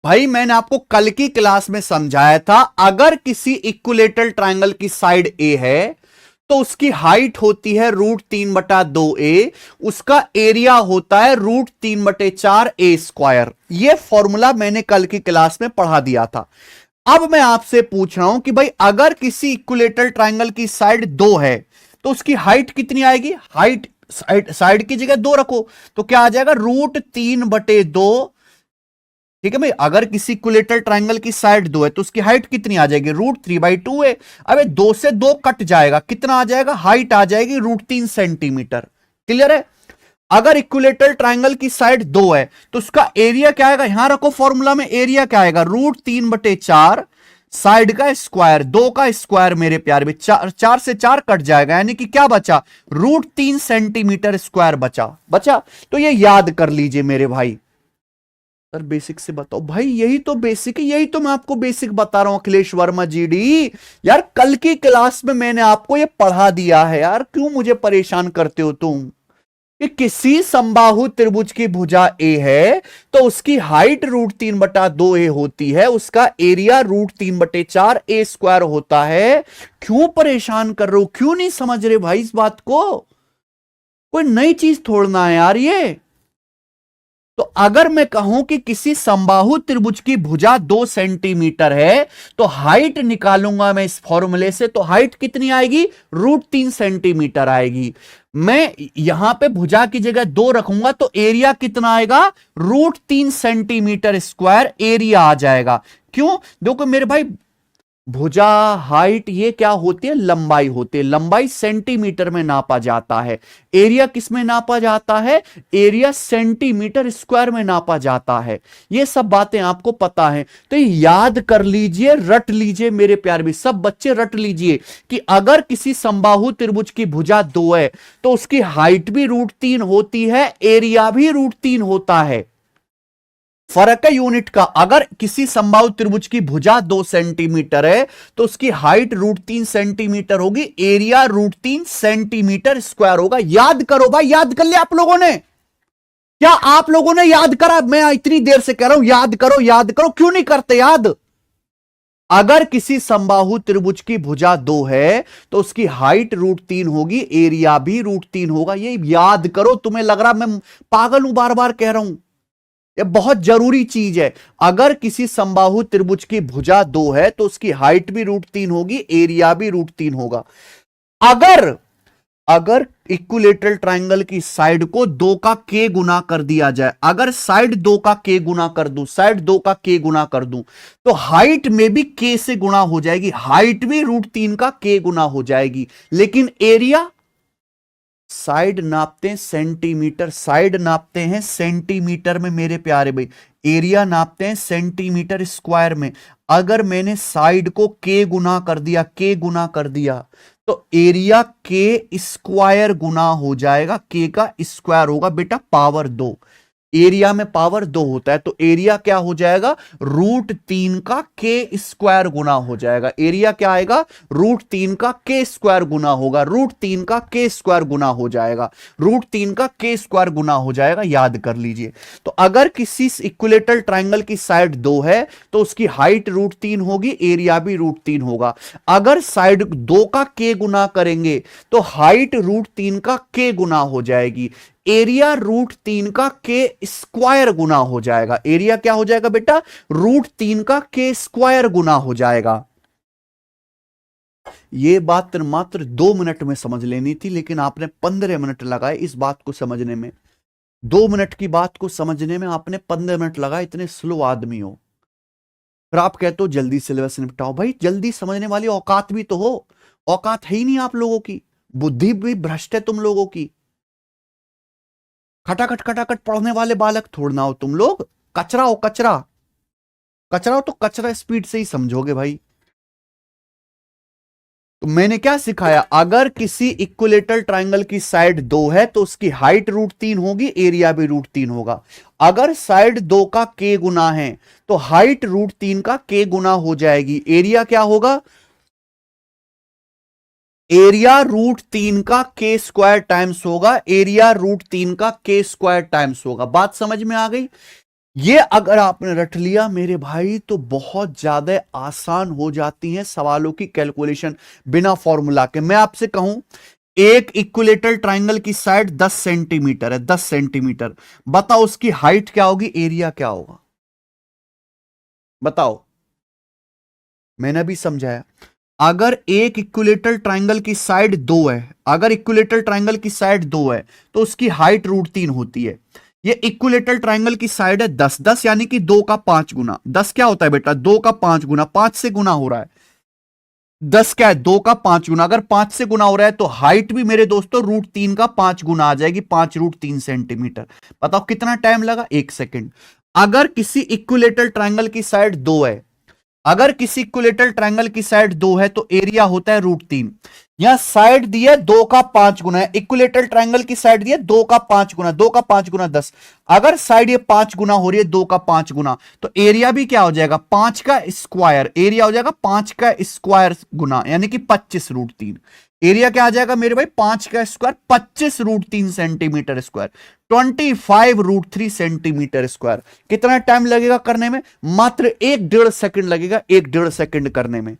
भाई मैंने आपको कल की क्लास में समझाया था, अगर किसी इक्विलेटरल ट्रायंगल की साइड ए है तो उसकी हाइट होती है √3/2a, उसका एरिया होता है √3/4a²। यह फॉर्मूला मैंने कल की क्लास में पढ़ा दिया था। अब मैं आपसे पूछ रहा हूं कि भाई अगर किसी इक्विलेटरल ट्रायंगल की साइड 2 है तो उसकी हाइट कितनी आएगी। हाइट साइड की जगह 2 रखो तो क्या आ जाएगा, √3/2। ठीक है भाई, अगर किसी इक्विलेटरल ट्रायंगल की साइड 2 है तो उसकी हाइट कितनी आ जाएगी, √3/2 है। अबे 2 से 2 कट जाएगा, कितना आ जाएगा, हाइट आ जाएगी √3 सेंटीमीटर। क्लियर है। अगर इक्विलेटरल ट्रायंगल की साइड 2 है तो उसका एरिया क्या आएगा, यहां रखो फॉर्मूला में, एरिया क्या आएगा, √3/4 साइड का स्क्वायर, 2 का स्क्वायर मेरे प्यारे, 4 से 4 कट जाएगा, यानी कि क्या बचा, √3 सेंटीमीटर² बचा। तो ये याद कर लीजिए मेरे भाई। सर बेसिक से बताओ भाई, यही तो बेसिक है, यही तो मैं आपको बेसिक बता रहा हूं अखिलेश वर्मा जीडी। यार कल की क्लास में मैंने आपको ये पढ़ा दिया है यार, क्यों मुझे परेशान करते हो तुम। कि किसी समबाहु त्रिभुज की भुजा ए है तो उसकी हाइट √3/2a होती है, उसका एरिया √3/4a² होता है। क्यों परेशान कर रहे हो, क्यों नहीं समझ रहे भाई इस बात को। कोई नई चीज थोड़ना है यार ये। तो अगर मैं कहूं कि किसी समबाहु त्रिभुज की भुजा 2 सेंटीमीटर है तो हाइट निकालूंगा मैं इस फॉर्मूले से, तो हाइट कितनी आएगी, √3 सेंटीमीटर आएगी। मैं यहां पे भुजा की जगह 2 रखूंगा तो एरिया कितना आएगा, √3 सेंटीमीटर² एरिया आ जाएगा। क्यों, देखो मेरे भाई, भुजा हाइट ये क्या होती है, लंबाई होती है, लंबाई सेंटीमीटर में नापा जाता है। एरिया किस में नापा जाता है, एरिया सेंटीमीटर² में नापा जाता है। ये सब बातें आपको पता है, तो याद कर लीजिए, रट लीजिए मेरे प्यारे भी, सब बच्चे रट लीजिए कि अगर किसी समबाहु त्रिभुज की भुजा 2 है तो उसकी हाइट भी √3 होती है, एरिया भी √3 होता है। फर्क है यूनिट का। अगर किसी समबाहु त्रिभुज की भुजा 2 सेंटीमीटर है तो उसकी हाइट √3 सेंटीमीटर होगी, एरिया √3 सेंटीमीटर² होगा। याद करो भाई, याद कर लिया आप लोगों ने, क्या आप लोगों ने याद करा, मैं इतनी देर से कह रहा हूं याद करो याद करो, क्यों नहीं करते याद। अगर किसी समबाहु त्रिभुज की भुजा 2 है तो उसकी हाइट √3 होगी, एरिया भी √3 होगा। ये याद करो, तुम्हें लग रहा मैं पागल हूं, बार बार कह रहा हूं, यह बहुत जरूरी चीज है। अगर किसी समबाहु त्रिभुज की भुजा 2 है तो उसकी हाइट भी √3 होगी, एरिया भी √3 होगा। अगर अगर इक्विलेटरल ट्रायंगल की साइड को 2 का k गुना कर दिया जाए, अगर साइड 2 का k गुना कर दूं, साइड 2 का k गुना कर दूं तो हाइट में भी k से गुना हो जाएगी, हाइट भी √3 का k गुना हो जाएगी। लेकिन एरिया, साइड नापते हैं सेंटीमीटर, साइड नापते हैं सेंटीमीटर में मेरे प्यारे भाई, एरिया नापते हैं सेंटीमीटर² में। अगर मैंने साइड को k गुना कर दिया, k गुना कर दिया तो एरिया k² गुना हो जाएगा, k का स्क्वायर होगा बेटा पावर 2। एरिया में पावर 2 होता है तो एरिया क्या हो जाएगा, √3 का k² गुना हो जाएगा। एरिया क्या आएगा, √3 का k² गुना होगा, √3 का k² गुना हो जाएगा, √3 का k² गुना हो जाएगा। याद कर लीजिए। तो अगर किसी इक्विलेटरल ट्रायंगल की साइड 2 है तो उसकी हाइट √3 होगी, एरिया भी √3 होगा। अगर साइड 2 का k गुना करेंगे तो हाइट √3 का k गुना हो जाएगी, एरिया √3 का k² गुना हो जाएगा। एरिया क्या हो जाएगा बेटा, √3 का k² गुना हो जाएगा। यह बात मात्र 2 मिनट में समझ लेनी थी, लेकिन आपने 15 मिनट लगाए इस बात को समझने में। 2 मिनट की बात को समझने में आपने 15 मिनट लगाए, इतने स्लो आदमी हो। फिर आप कहते हो जल्दी सिलेबस निपटाओ। भाई जल्दी समझने वाली औकात भी तो हो, औकात है ही नहीं आप लोगों की, बुद्धि भी भ्रष्ट है तुम लोगों की। खटाखट खटाखट पढ़ने वाले बालक थोड़ना हो तुम लोग, कचरा हो कचरा। कचरा हो तो कचरा स्पीड से ही समझोगे भाई। तो मैंने क्या सिखाया, अगर किसी इक्विलेटरल ट्रायंगल की साइड 2 है तो उसकी हाइट √3 होगी, एरिया भी √3 होगा। अगर साइड 2 का k गुना है तो हाइट √3 का k गुना हो जाएगी, एरिया क्या होगा, एरिया √3 का k² टाइम्स होगा, एरिया √3 का k² टाइम्स होगा। बात समझ में आ गई। ये अगर आपने रट लिया मेरे भाई तो बहुत ज्यादा आसान हो जाती है सवालों की कैलकुलेशन बिना फॉर्मूला के। मैं आपसे कहूं एक इक्विलेटरल ट्रायंगल की साइड 10 सेंटीमीटर है, 10 सेंटीमीटर, बताओ उसकी हाइट क्या होगी, एरिया क्या होगा, बताओ। मैंने भी समझाया, अगर एक इक्विलेटरल ट्रायंगल की साइड 2 है, अगर इक्विलेटरल ट्रायंगल की साइड 2 है तो उसकी हाइट √3 होती है। ये इक्विलेटरल ट्रायंगल की साइड है 10, 10 यानी कि 2 का 5 गुना। 10 क्या होता है बेटा, 2 का 5 गुना, 5 से गुना हो रहा है। 10 क्या है, 2 का 5 गुना। अगर 5 से गुना हो रहा है तो हाइट भी मेरे दोस्तों √3 का 5 गुना आ जाएगी, 5 √3 सेंटीमीटर। बताओ कितना टाइम लगा, 1 सेकेंड। अगर किसी इक्विलेटरल ट्रायंगल की साइड 2 है, अगर किसी इक्विलेटरल ट्रायंगल की साइड 2 है तो एरिया होता है √3। यहां साइड दी है 2 का 5 गुना है, इक्विलेटरल ट्रायंगल की साइड दी है 2 का 5 गुना, 2 का 5 गुना 10। अगर साइड ये 5 गुना हो रही है 2 का 5 गुना, तो एरिया भी क्या हो जाएगा, 5 का स्क्वायर। एरिया हो जाएगा 5 का स्क्वायर गुना, यानी कि 25 √3। एरिया क्या आ जाएगा मेरे भाई, 5 का square 25 √3 centimetre square, 25 √3 centimetre square. कितना टाइम लगेगा करने में, मात्र 1.5 सेकंड लगेगा, 1.5 सेकंड करने में।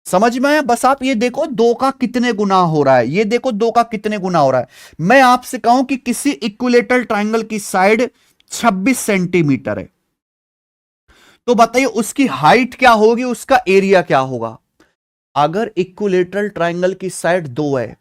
समझ में आया। बस आप ये देखो 2 का कितने गुना हो रहा है, ये देखो 2 का कितने गुना हो रहा है। मैं आपसे कहूं कि किसी इक्विलेटरल ट्रायंगल की साइड 26 सेंटीमीटर है, तो बताइए उसकी हाइट क्या होगी, उसका एरिया क्या होगा। अगर इक्विलेटरल ट्रायंगल की साइड 2 है,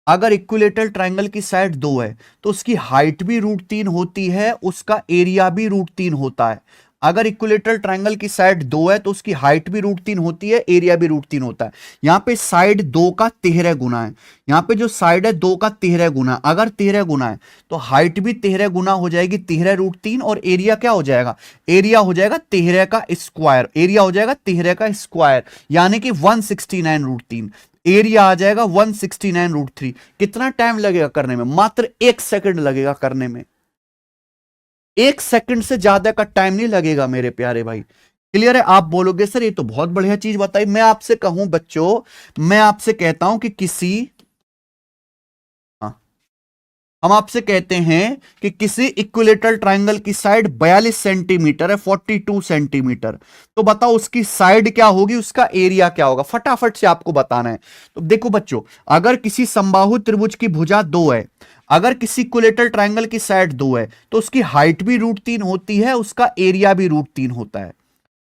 अगर इक्विलेटरल ट्रायंगल की साइड 2 है तो उसकी हाइट भी √3 होती है, उसका एरिया भी √3 होता है। अगर इक्विलेटरल ट्रायंगल की साइड 2 है तो उसकी हाइट भी √3 होती है, एरिया भी √3 होता है। यहां पे साइड 2 का 13 गुना है, यहां पे जो साइड है 2 का 13 गुना, अगर 13 गुना है तो हाइट भी 13 गुना हो जाएगी, 13 √3, और एरिया क्या हो जाएगा, एरिया हो जाएगा 13 का स्क्वायर, एरिया हो जाएगा 13 का स्क्वायर, यानी कि 169 √3। एरिया आ जाएगा 169 √3। कितना टाइम लगेगा करने में, मात्र 1 सेकंड लगेगा करने में। 1 सेकंड से ज्यादा का टाइम नहीं लगेगा मेरे प्यारे भाई। क्लियर है। आप बोलोगे सर ये तो बहुत बढ़िया चीज बताई। मैं आपसे कहूं बच्चों, मैं आपसे कहता हूं कि किसी, हाँ, हम आपसे कहते हैं कि किसी इक्विलेटरल ट्रायंगल की साइड 42 सेंटीमीटर है, 42 सेंटीमीटर, तो बताओ उसकी साइड क्या होगी, उसका एरिया क्या होगा, फटाफट से आपको बताना है। तो देखो बच्चों, अगर किसी समबाहु त्रिभुज की भुजा 2 है, अगर किसी इक्विलेटरल ट्रायंगल की साइड 2 है तो उसकी हाइट भी √3 होती है, उसका एरिया भी √3 होता है।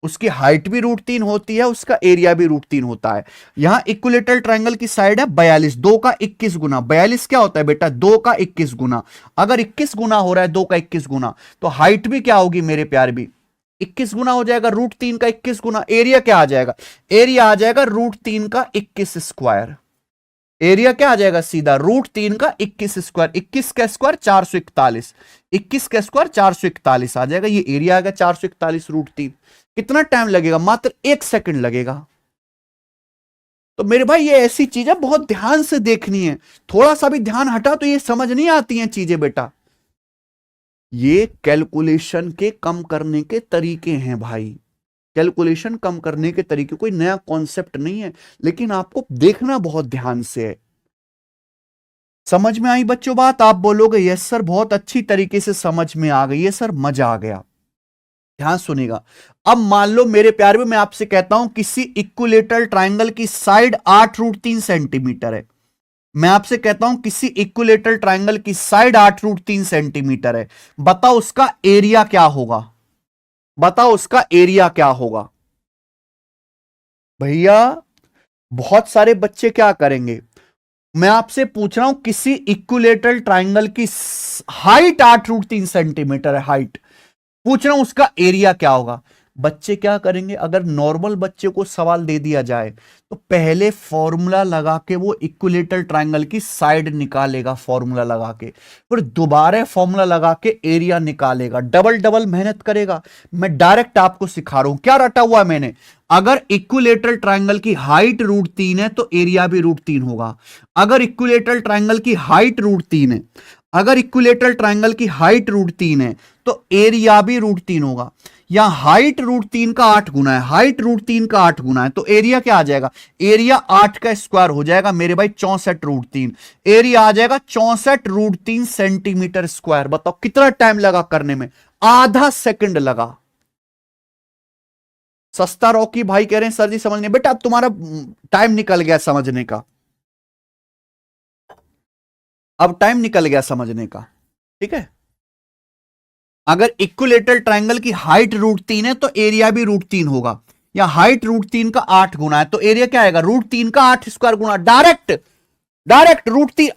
उसकी हाइट भी √3 होती है, उसका एरिया भी √3 होता है। यहां इक्विलेटरल ट्रायंगल की साइड है 42, 2 का 21 गुना। 42 क्या होता है बेटा, 2 का 21 गुना। अगर 21 गुना हो रहा है 2 का 21 गुना, तो हाइट भी क्या होगी मेरे प्यारे भी, 21 गुना हो जाएगा, √3 का 21 गुना। एरिया क्या आ जाएगा, एरिया आ जाएगा √3 का 21 स्क्वायर। एरिया क्या आ जाएगा, सीधा √3 का 21 स्क्वायर, 21 का स्क्वायर 441, 21 का स्क्वायर 441 आ जाएगा। ये एरिया आएगा 441 √3। कितना टाइम लगेगा, मात्र 1 सेकंड लगेगा। तो मेरे भाई ये ऐसी चीजें बहुत ध्यान से देखनी है, थोड़ा सा भी ध्यान हटा तो ये समझ नहीं आती हैं चीजें बेटा। ये कैलकुलेशन के कम करने के तरीके हैं भाई, कैलकुलेशन कम करने के तरीके, कोई नया कॉन्सेप्ट नहीं है, लेकिन आपको देखना बहुत ध्यान से है। समझ में आई बच्चों बात, आप बोलोगे यस सर बहुत अच्छी तरीके से समझ में आ गई है सर, मजा आ गया। ध्यान सुनिएगा। अब मान लो मेरे प्यारे में मैं आपसे कहता हूं किसी इक्विलेटरल ट्रायंगल की साइड 8 √3 सेंटीमीटर है। मैं आपसे कहता हूं किसी इक्विलेटरल ट्रायंगल की साइड 8 √3 सेंटीमीटर है, बताओ उसका एरिया क्या होगा, बताओ उसका एरिया क्या होगा। भैया बहुत सारे बच्चे क्या करेंगे, मैं आपसे पूछ रहा हूं किसी इक्विलेटरल ट्रायंगल की हाइट 8 √3 सेंटीमीटर है, हाइट पूछ रहा हूं उसका एरिया क्या होगा। बच्चे क्या करेंगे, अगर नॉर्मल बच्चे को सवाल दे दिया जाए तो पहले फॉर्मूला लगा के वो इक्विलेटरल ट्रायंगल की साइड निकालेगा, फॉर्मूला लगा के, फिर दोबारा फॉर्मूला लगा के एरिया निकालेगा, डबल डबल मेहनत करेगा। मैं डायरेक्ट आपको सिखा रहा हूं, क्या रटा हुआ मैंने, अगर इक्विलेटरल ट्रायंगल की हाइट √3 है तो एरिया भी √3 होगा। अगर इक्विलेटरल ट्रायंगल की हाइट √3 है, अगर इक्विलेटरल ट्रायंगल की हाइट √3 है तो एरिया भी √3 होगा। यहां हाइट √3 का 8 गुना है, हाइट √3 का 8 गुना है, तो एरिया क्या आ जाएगा, एरिया 8 का स्क्वायर हो जाएगा मेरे भाई 64 √3। एरिया आ जाएगा 64 √3 सेंटीमीटर स्क्वायर। बताओ कितना टाइम लगा करने में, आधा सेकंड लगा। सस्ता रॉकी भाई कह रहे हैं सर जी समझने, बेटा अब तुम्हारा टाइम निकल गया समझने का, अब टाइम निकल गया समझने का, ठीक है। अगर इक्विलेटरल ट्रायंगल की हाइट √3 है तो एरिया भी √3 होगा, या हाइट √3 का 8 गुना है तो एरिया क्या आएगा, √3 का 8 स्क्वायर गुना, direct direct √3,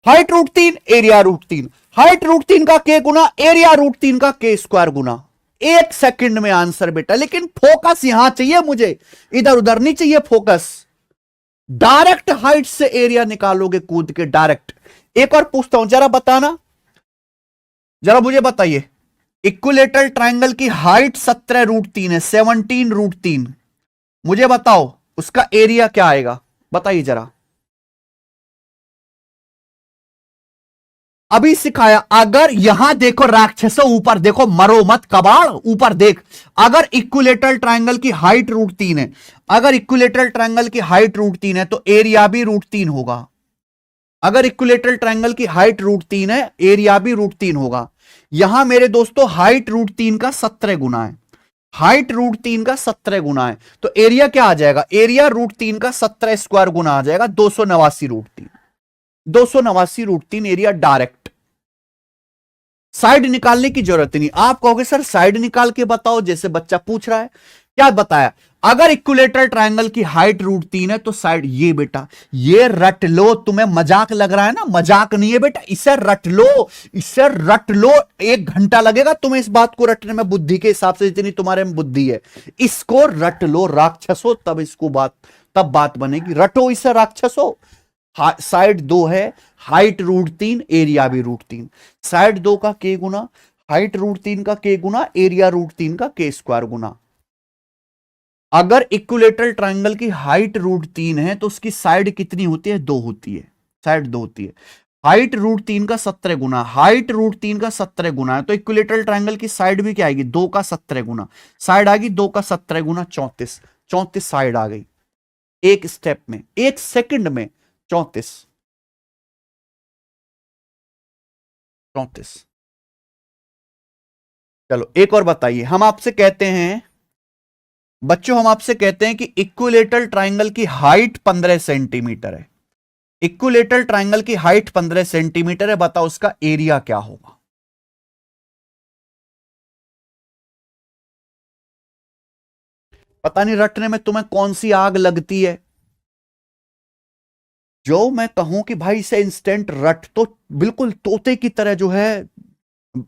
height √3 area √3, height √3 का के गुना एरिया √3 का के स्क्वायर गुना। एक सेकंड में आंसर बेटा, लेकिन फोकस यहां चाहिए मुझे, इधर उधर नहीं चाहिए फोकस। डायरेक्ट हाइट से एरिया निकालोगे कूद के, डायरेक्ट। एक और पूछता हूं, जरा बताना, जरा मुझे बताइए, इक्विलेटरल ट्रायंगल की हाइट 17√3 है, 17√3, मुझे बताओ उसका एरिया क्या आएगा, बताइए जरा। अभी सिखाया, अगर यहां देखो राक्षसों, ऊपर देखो, मरो मत कबाड़, ऊपर देख। अगर इक्विलेटरल ट्रायंगल की हाइट √3 है, अगर इक्विलेटरल ट्रायंगल की हाइट √3 है तो एरिया भी √3 होगा। अगर इक्विलेटरल ट्रायंगल की हाइट √3 है, एरिया भी √3 होगा। यहां मेरे दोस्तों हाइट √3 का 17 गुना है, हाइट √3 का 17 गुना है, तो एरिया क्या आ जाएगा, एरिया √3 का 17 स्क्वायर गुना आ जाएगा, 289 √3, 289 √3 एरिया डायरेक्ट। साइड निकालने की जरूरत नहीं। आप कहोगे सर साइड निकाल के बताओ, जैसे बच्चा पूछ रहा है, क्या बताया, अगर इक्विलेटरल ट्रायंगल की हाइट √3 है तो साइड, ये बेटा ये रट लो, तुम्हें मजाक लग रहा है ना, मजाक नहीं है बेटा, इसे रट लो, इसे रट लो, 1 घंटा लगेगा तुम्हें इस बात को रटने में, बुद्धि के हिसाब से जितनी तुम्हारे में बुद्धि है, इसको रट लो राक्षसो, तब इसको बात, तब बात बनेगी, रटो इसे राक्षसो। साइड 2 है, हाइट √3 एरिया भी √3, साइड 2 का के गुना हाइट √3 का के गुना एरिया √3 का के स्क्वायर गुना। अगर इक्विलेटरल ट्रायंगल की हाइट √3 है तो उसकी साइड कितनी होती है, 2 होती है, साइड 2 होती है। हाइट √3 का 17 गुना, हाइट √3 का 17 गुना है तो इक्विलेटरल ट्रायंगल की साइड भी क्या आएगी, 2 का 17 गुना, साइड आ गई 2 का 17 गुना 34, 34 साइड आ गई, एक स्टेप में, एक सेकंड में 34, 34। चलो एक और बताइए, हम आपसे कहते हैं बच्चों, हम आपसे कहते हैं कि इक्विलेटरल ट्रायंगल की हाइट 15 सेंटीमीटर है, इक्विलेटरल ट्रायंगल की हाइट 15 सेंटीमीटर है, बताओ उसका एरिया क्या होगा। पता नहीं रटने में तुम्हें कौन सी आग लगती है, जो मैं कहूं कि भाई इसे इंस्टेंट रट, तो बिल्कुल तोते की तरह जो है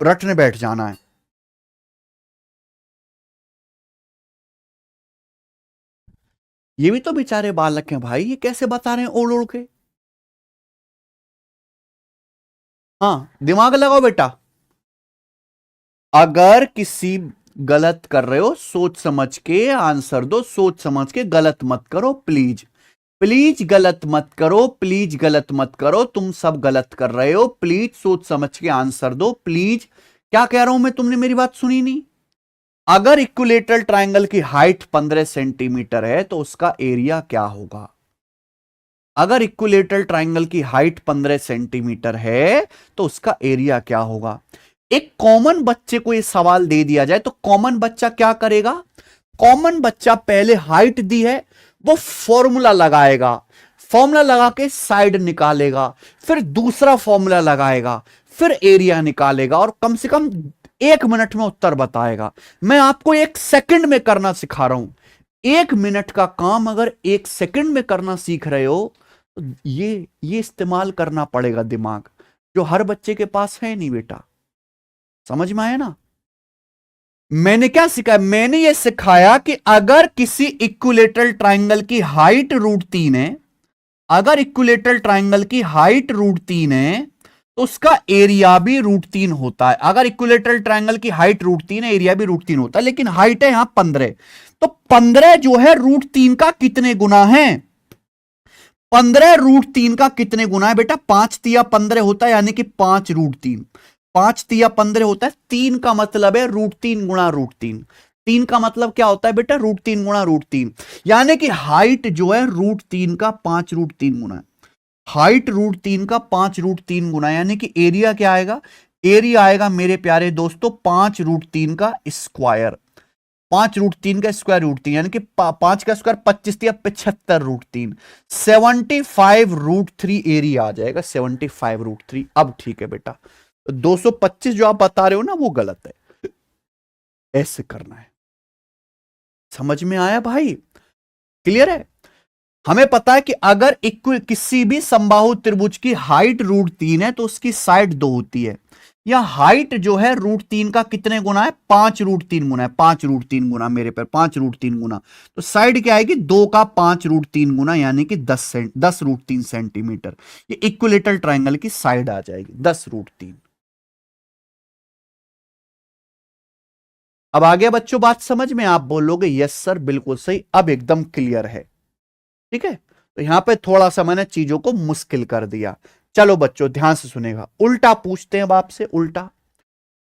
रटने बैठ जाना है। ये भी तो बेचारे बालक हैं भाई, ये कैसे बता रहे हैं ओढ़ ओढ़ के। हाँ दिमाग लगाओ बेटा, अगर किसी गलत कर रहे हो सोच समझ के आंसर दो, सोच समझ के, गलत मत करो प्लीज, प्लीज गलत मत करो, प्लीज गलत मत करो, तुम सब गलत कर रहे हो, प्लीज सोच समझ के आंसर दो प्लीज। क्या कह रहा हूं मैं, तुमने मेरी बात सुनी नहीं। अगर इक्विलेटरल ट्रायंगल की हाइट 15 सेंटीमीटर है तो उसका एरिया क्या होगा। अगर इक्विलेटरल ट्रायंगल की हाइट 15 सेंटीमीटर है तो उसका एरिया क्या होगा। एक कॉमन बच्चे को यह सवाल दे दिया जाए तो कॉमन बच्चा क्या करेगा, कॉमन बच्चा पहले हाइट दी है वो फॉर्मूला लगाएगा, फॉर्मूला लगा के साइड निकालेगा, फिर दूसरा फॉर्मूला लगाएगा, फिर एरिया निकालेगा और कम से कम 1 मिनट में उत्तर बताएगा। मैं आपको 1 सेकंड में करना सिखा रहा हूं। 1 मिनट का काम अगर 1 सेकंड में करना सीख रहे हो तो ये इस्तेमाल करना पड़ेगा दिमाग, जो हर बच्चे के पास है नहीं बेटा। समझ में आया ना। मैंने क्या सिखाया, मैंने ये सिखाया कि अगर किसी इक्विलेटरल ट्रायंगल की हाइट √3 है, अगर इक्विलेटरल ट्रायंगल की हाइट √3 है तो उसका एरिया भी √3 होता है। अगर इक्विलेटरल ट्रायंगल की हाइट √3 है, एरिया भी √3 होता है, लेकिन हाइट है यहां 15, तो 15 जो है √3 का कितने गुना है, 15 √3 का कितने गुना है बेटा, 5 तिया 15 होता है, यानी कि 5 √3, 5 तिया 15 होता है, 3 का मतलब है √3 गुणा √3, 3 का मतलब क्या होता है बेटा, √3 गुणा √3, यानी कि हाइट जो है √3 का 5 √3 गुना है, हाइट √3 का 5 √3 गुना, यानी कि एरिया क्या आएगा, एरिया आएगा मेरे प्यारे दोस्तों 5√3 का स्क्वायर। 5√3 का स्क्वायर रूट 3 यानी कि 5 का स्क्वायर 25 या 75√3, 75√3 एरिया आ जाएगा, 75√3। अब ठीक है बेटा, 225 जो आप बता रहे हो ना वो गलत है, ऐसे करना है। समझ में आया भाई? क्लियर है? हमें पता है कि अगर किसी भी समबाहु त्रिभुज की हाइट √3 है तो उसकी साइड 2 होती है। या हाइट जो है √3 का कितने गुना है? 5√3 गुना है। 5√3 गुना मेरे पर 5√3 गुना, तो साइड क्या आएगी? 2 का 5√3 गुना, यानी कि 10√3 सेंटीमीटर। ये इक्विलेटरल ट्राइंगल की साइड आ जाएगी 10√3। अब आ गया बच्चों बात समझ में? आप बोलोगे यस सर बिल्कुल सही, अब एकदम क्लियर है। ठीक है, तो यहां पे थोड़ा सा मैंने चीजों को मुश्किल कर दिया। चलो बच्चों ध्यान से सुनेगा, उल्टा पूछते हैं अब आपसे। उल्टा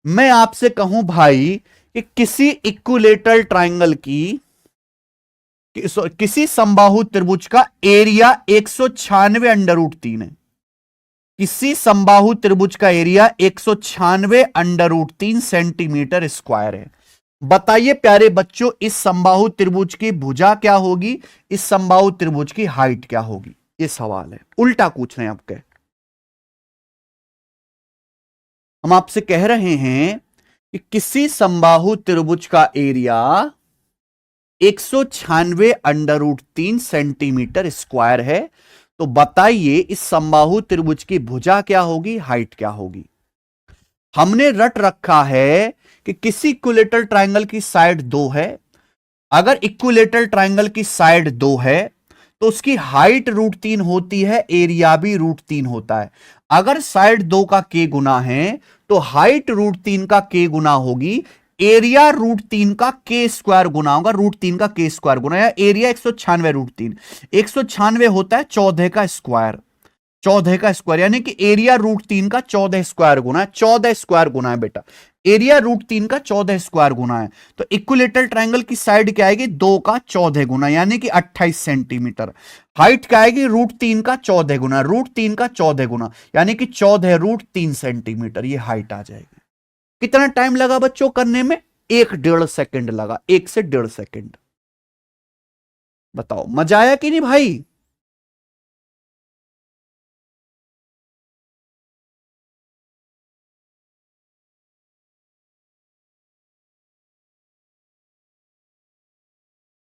मैं आपसे कहूं भाई कि किसी इक्विलेटरल ट्राइंगल की किसी समबाहु त्रिभुज का एरिया 196 √3 है। किसी समबाहु त्रिभुज का एरिया 196 √3 सेंटीमीटर स्क्वायर है। बताइए प्यारे बच्चों, इस समबाहु त्रिभुज की भुजा क्या होगी? इस समबाहु त्रिभुज की हाइट क्या होगी? ये सवाल है, उल्टा पूछ रहे हैं आपके। हम आपसे कह रहे हैं कि किसी समबाहु त्रिभुज का एरिया 196 √3 सेंटीमीटर स्क्वायर है। तो बताइए इस समबाहु त्रिभुज की भुजा क्या होगी, हाइट क्या होगी? हमने रट रखा है कि किसी इक्विलेटरल ट्राइंगल की साइड 2 है। अगर इक्विलेटरल ट्राइंगल की साइड 2 है तो उसकी हाइट √3 होती है, एरिया भी √3 होता है। अगर साइड 2 का के गुना है तो हाइट √3 का के गुना होगी, एरिया √3 का के स्क्वायर गुना होगा, √3 का के स्क्वायर गुना, या एरिया 196 √3। 196 होता है 14 का स्क्वायर, 14 का स्क्वायर, यानी कि एरिया √3 का 14 स्क्वायर गुना है। 14 स्क्वायर गुना है बेटा, एरिया √3 का 14 स्क्वायर गुना है। तो इक्विलेटरल ट्राइंगल की साइड क्या आएगी? 2 का 14 गुना, यानी कि 28 सेंटीमीटर। हाइट क्या आएगी? √3 का 14 गुना, √3 का 14 गुना, यानी कि 14√3 सेंटीमीटर ये हाइट आ जाएगी। कितना टाइम लगा बच्चों करने में? 1-1.5 सेकंड लगा, 1 से 1.5 सेकंड। बताओ मजा आया कि नहीं भाई?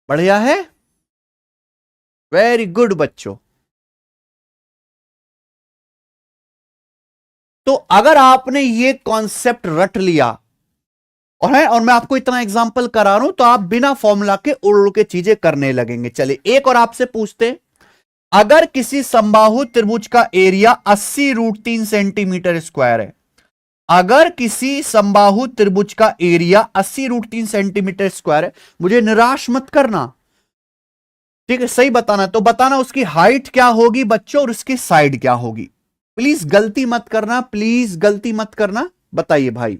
बढ़िया है, वेरी गुड बच्चों। तो अगर आपने ये कॉन्सेप्ट रट लिया और मैं आपको इतना एग्जांपल करा रहा हूं तो आप बिना फॉर्मूला के उड़ उड़ के चीजें करने लगेंगे। चलिए एक और आपसे पूछते हैं, अगर किसी समबाहु त्रिभुज का एरिया 80√3 सेंटीमीटर स्क्वायर है, अगर किसी समबाहु त्रिभुज का एरिया 80√3 सेंटीमीटर स्क्वायर है, मुझे निराश मत करना, ठीक है? सही बताना, तो बताना उसकी हाइट क्या होगी बच्चों और उसकी साइड क्या होगी। प्लीज गलती मत करना, प्लीज गलती मत करना, बताइए भाई।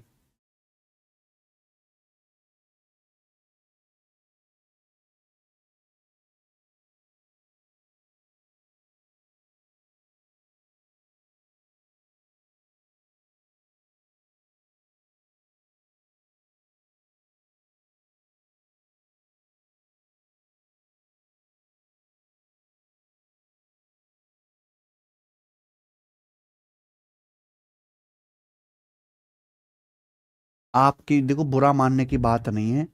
आपकी देखो बुरा मानने की बात नहीं है,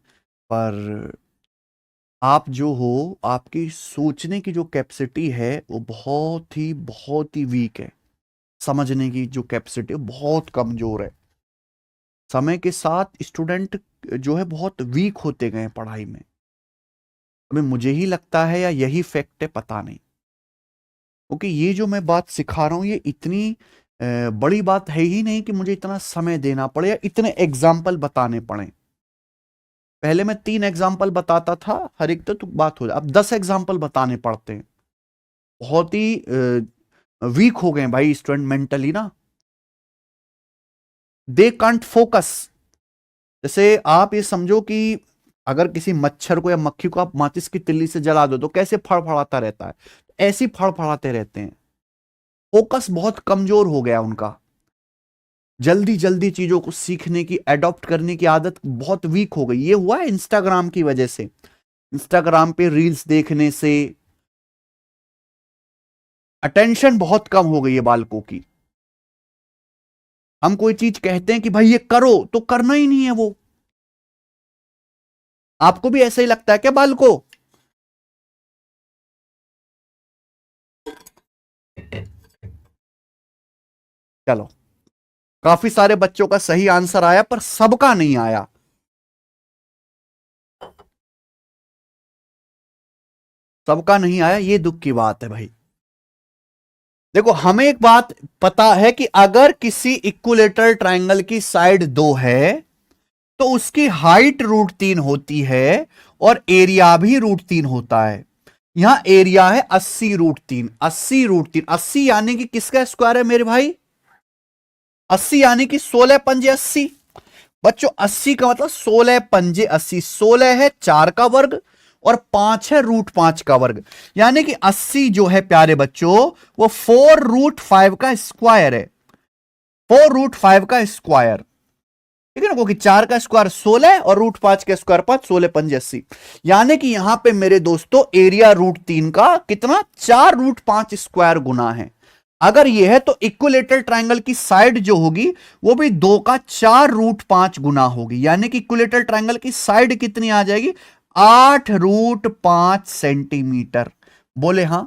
पर आप जो हो, आपकी सोचने की जो कैपेसिटी है वो बहुत ही वीक है। समझने की जो कैपेसिटी बहुत कमजोर है। समय के साथ स्टूडेंट जो है बहुत वीक होते गए हैं पढ़ाई में। अभी मुझे ही लगता है या यही फैक्ट है, पता नहीं, क्योंकि ये जो मैं बात सिखा रहा हूं ये इतनी बड़ी बात है ही नहीं कि मुझे इतना समय देना पड़े या इतने एग्जाम्पल बताने पड़े। पहले मैं 3 एग्जाम्पल बताता था हर एक, तो बात हो जाए, अब 10 एग्जाम्पल बताने पड़ते हैं। बहुत ही वीक हो गए भाई स्टूडेंट मेंटली ना, दे कांट फोकस। जैसे आप ये समझो कि अगर किसी मच्छर को या मक्खी को आप माचिस की तिल्ली से जला दो तो कैसे फड़फड़ाता रहता है, ऐसे ही फड़फड़ाते रहते हैं। फोकस बहुत कमजोर हो गया उनका। जल्दी जल्दी चीजों को सीखने की, एडॉप्ट करने की आदत बहुत वीक हो गई। ये हुआ है इंस्टाग्राम की वजह से, इंस्टाग्राम पे रील्स देखने से अटेंशन बहुत कम हो गई है बालकों की। हम कोई चीज कहते हैं कि भाई ये करो, तो करना ही नहीं है वो। आपको भी ऐसा ही लगता है क्या बालकों? चलो, काफी सारे बच्चों का सही आंसर आया, पर सबका नहीं आया। सबका नहीं आया, ये दुख की बात है भाई। देखो, हमें एक बात पता है कि अगर किसी इक्विलेटरल ट्रायंगल की साइड 2 है तो उसकी हाइट √3 होती है और एरिया भी √3 होता है। यहां एरिया है 80 √3, 80 √3, 80 यानी कि किसका स्क्वायर है मेरे भाई? 80 यानी कि 16 पंजे 80। बच्चों 80 का मतलब 16 पंजे 80, 16 है 4 का वर्ग और 5 है √5 का वर्ग, यानी कि 80 जो है प्यारे बच्चों वो 4 √5 का स्क्वायर है, 4 √5 का स्क्वायर। ठीक है ना, क्योंकि 4 का स्क्वायर 16 और √5 का स्क्वायर 5, 16 पंजे 80। यानी कि यहां पे मेरे दोस्तों एरिया √3 का कितना? 4 √5 स्क्वायर गुना है। अगर यह है तो इक्विलेटरल ट्रायंगल की साइड जो होगी वो भी 2 का 4 √5 गुना होगी, यानी कि इक्विलेटरल ट्रायंगल की साइड कितनी आ जाएगी? 8 √5 सेंटीमीटर। बोले हां।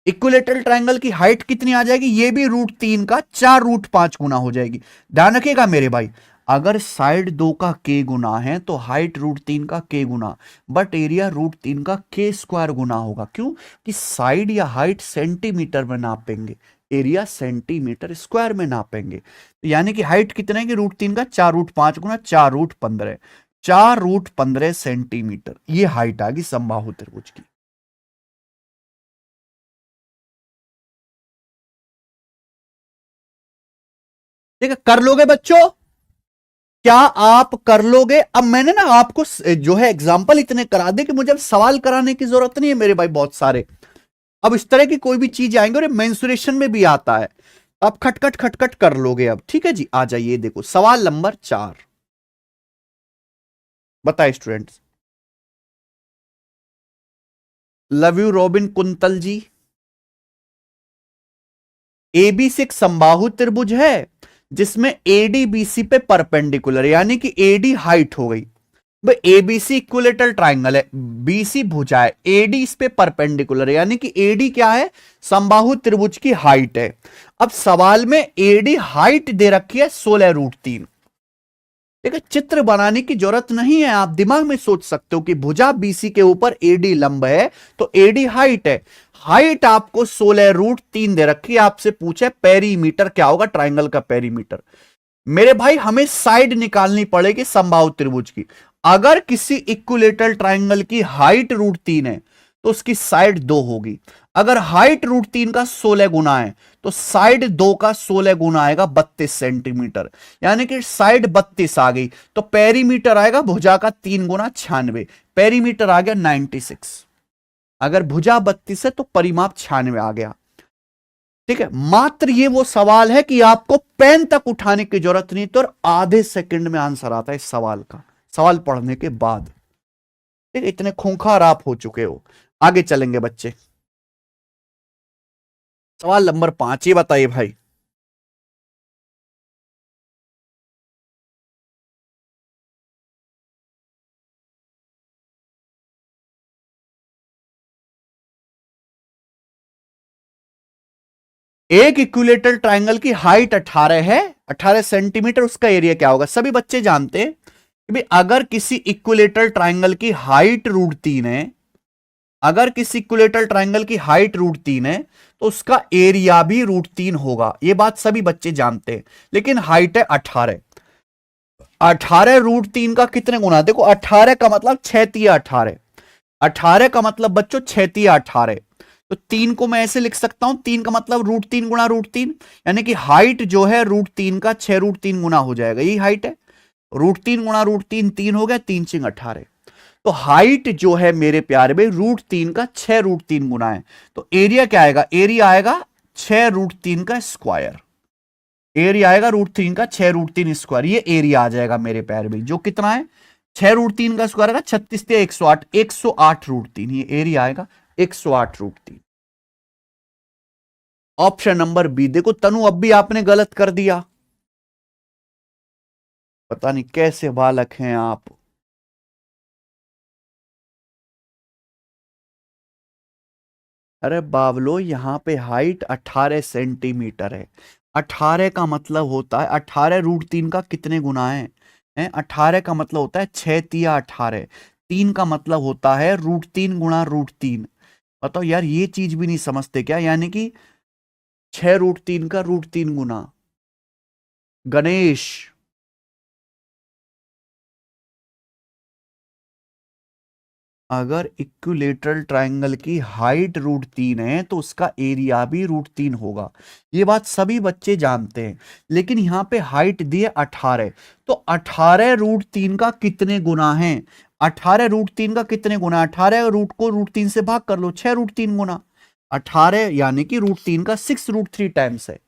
इक्विलेटरल ट्रायंगल की हाइट कितनी आ जाएगी? ये भी √3 का 4 √5 गुना हो जाएगी। ध्यान रखिएगा मेरे भाई, अगर साइड 2 का k गुना है तो हाइट √3 का k गुना, बट एरिया √3 का k स्क्वायर गुना होगा। क्यों? कि साइड या हाइट सेंटीमीटर में नापेंगे, एरिया सेंटीमीटर स्क्वायर में नापेंगे। तो यानी कि हाइट कितना है कि √3 का 4 √5 गुना 4 √15, 4 √15 सेंटीमीटर। ये हाइट आ गई समबाहु त्रिभुज की। ठीक है, कर लोगे बच्चों? क्या आप कर लोगे? अब मैंने ना आपको जो है एग्जाम्पल इतने करा दे कि मुझे अब सवाल कराने की जरूरत नहीं है मेरे भाई, बहुत सारे। अब इस तरह की कोई भी चीज आएंगे, और मेंसुरेशन में भी आता है, आप खटखट खटखट कर लोगे अब। ठीक है जी, आ जाइए। देखो सवाल नंबर 4, बताए students. Love you Robin Kuntal ji. ABC एक समबाहु त्रिभुज है जिसमें एडी बीसी पे परपेंडिकुलर, यानी कि एडी हाइट हो गई। भाई एबीसी इक्विलेटरल ट्राइंगल है, बीसी भुजा है, एडी इस पे परपेंडिकुलर है, यानी कि एडी क्या है? समबाहु त्रिभुज की हाइट है। अब सवाल में एडी हाइट दे रखी है 16 √3। ठीक है, चित्र बनाने की जरूरत नहीं है, आप दिमाग में सोच सकते हो कि भुजा बीसी के ऊपर एडी लंब है तो एडी हाइट है। हाइट आपको 16 √3 दे रखी है, आपसे पूछे पेरीमीटर क्या होगा, ट्राइंगल का पेरीमीटर। मेरे भाई हमें साइड निकालनी पड़ेगी समबाहु त्रिभुज की। अगर किसी इक्विलेटरल ट्राइंगल की हाइट √3 है तो उसकी साइड 2 होगी। अगर हाइट √3 का 16 गुना है तो साइड 2 का 16 गुना आएगा 32 सेंटीमीटर, यानी कि साइड 32 आ गई। तो पेरीमीटर आएगा भुजा का 3 गुना 96, पेरीमीटर आ गया 96। अगर भुजा 32 है तो परिमाप 96 आ गया। ठीक है, मात्र ये वो सवाल है कि आपको पेन तक उठाने की जरूरत नहीं, तो आधे सेकंड में आंसर आता है इस सवाल का, सवाल पढ़ने के बाद। ठीक है, इतने खूंखार आप हो चुके हो। आगे चलेंगे बच्चे। सवाल नंबर 5, ये बताइए भाई। एक इक्विलेटरल ट्राइंगल की हाइट 18 है, 18 सेंटीमीटर, उसका एरिया क्या होगा? सभी बच्चे जानते हैं कि भाई अगर किसी इक्विलेटरल ट्राइंगल की हाइट √3 है, अगर किसी इक्विलेटरल ट्राइंगल की हाइट √3 है तो उसका एरिया भी √3 होगा। यह बात सभी बच्चे जानते हैं, लेकिन हाइट है 18। 18 √3 का कितने गुना? देखो 18 का मतलब 6×3 18, 18 का मतलब बच्चों 6×3 तो 3 को मैं ऐसे लिख सकता हूं, 3 का मतलब √3 गुना √3, यानी कि हाइट जो है √3 का 6 √3 गुना हो जाएगा। यही हाइट है, √3 गुना √3 3 हो गया, 3×18। तो हाइट जो है मेरे प्यारे भाई √3 का 6 √3 गुना है। तो एरिया क्या आएगा? एरिया आएगा 6 √3 का स्क्वायर। एरिया आएगा √3 का 6√3 स्क्वायर, ये एरिया आ जाएगा मेरे प्यारे भाई, जो कितना है 6√3 का स्क्वायर आएगा 36 से 108, 108√3, ये एरिया आएगा 108√3। Option number B. देखो तनु अब भी आपने गलत कर दिया, पता नहीं कैसे बालक हैं आप। अरे बावलो, यहां पे हाइट 18 सेंटीमीटर है। 18 का मतलब होता है 18√3 का कितने गुना है 18 का मतलब होता है 6×3 = 18। 3 का मतलब होता है √3 गुणा √3। बताओ यार, ये चीज भी नहीं समझते क्या? यानी कि 6√3 का √3 गुना। गणेश, अगर इक्विलेटरल ट्रायंगल की हाइट √3 है तो उसका एरिया भी √3 होगा। ये बात सभी बच्चे जानते हैं, लेकिन यहां पे हाइट दी है 18, तो 18√3 का कितने गुना है? 18√3 का कितने गुना? 18 रूट को √3 से भाग कर लो, 6√3 गुना 18, यानी कि √3 का 6√3 टाइम्स है।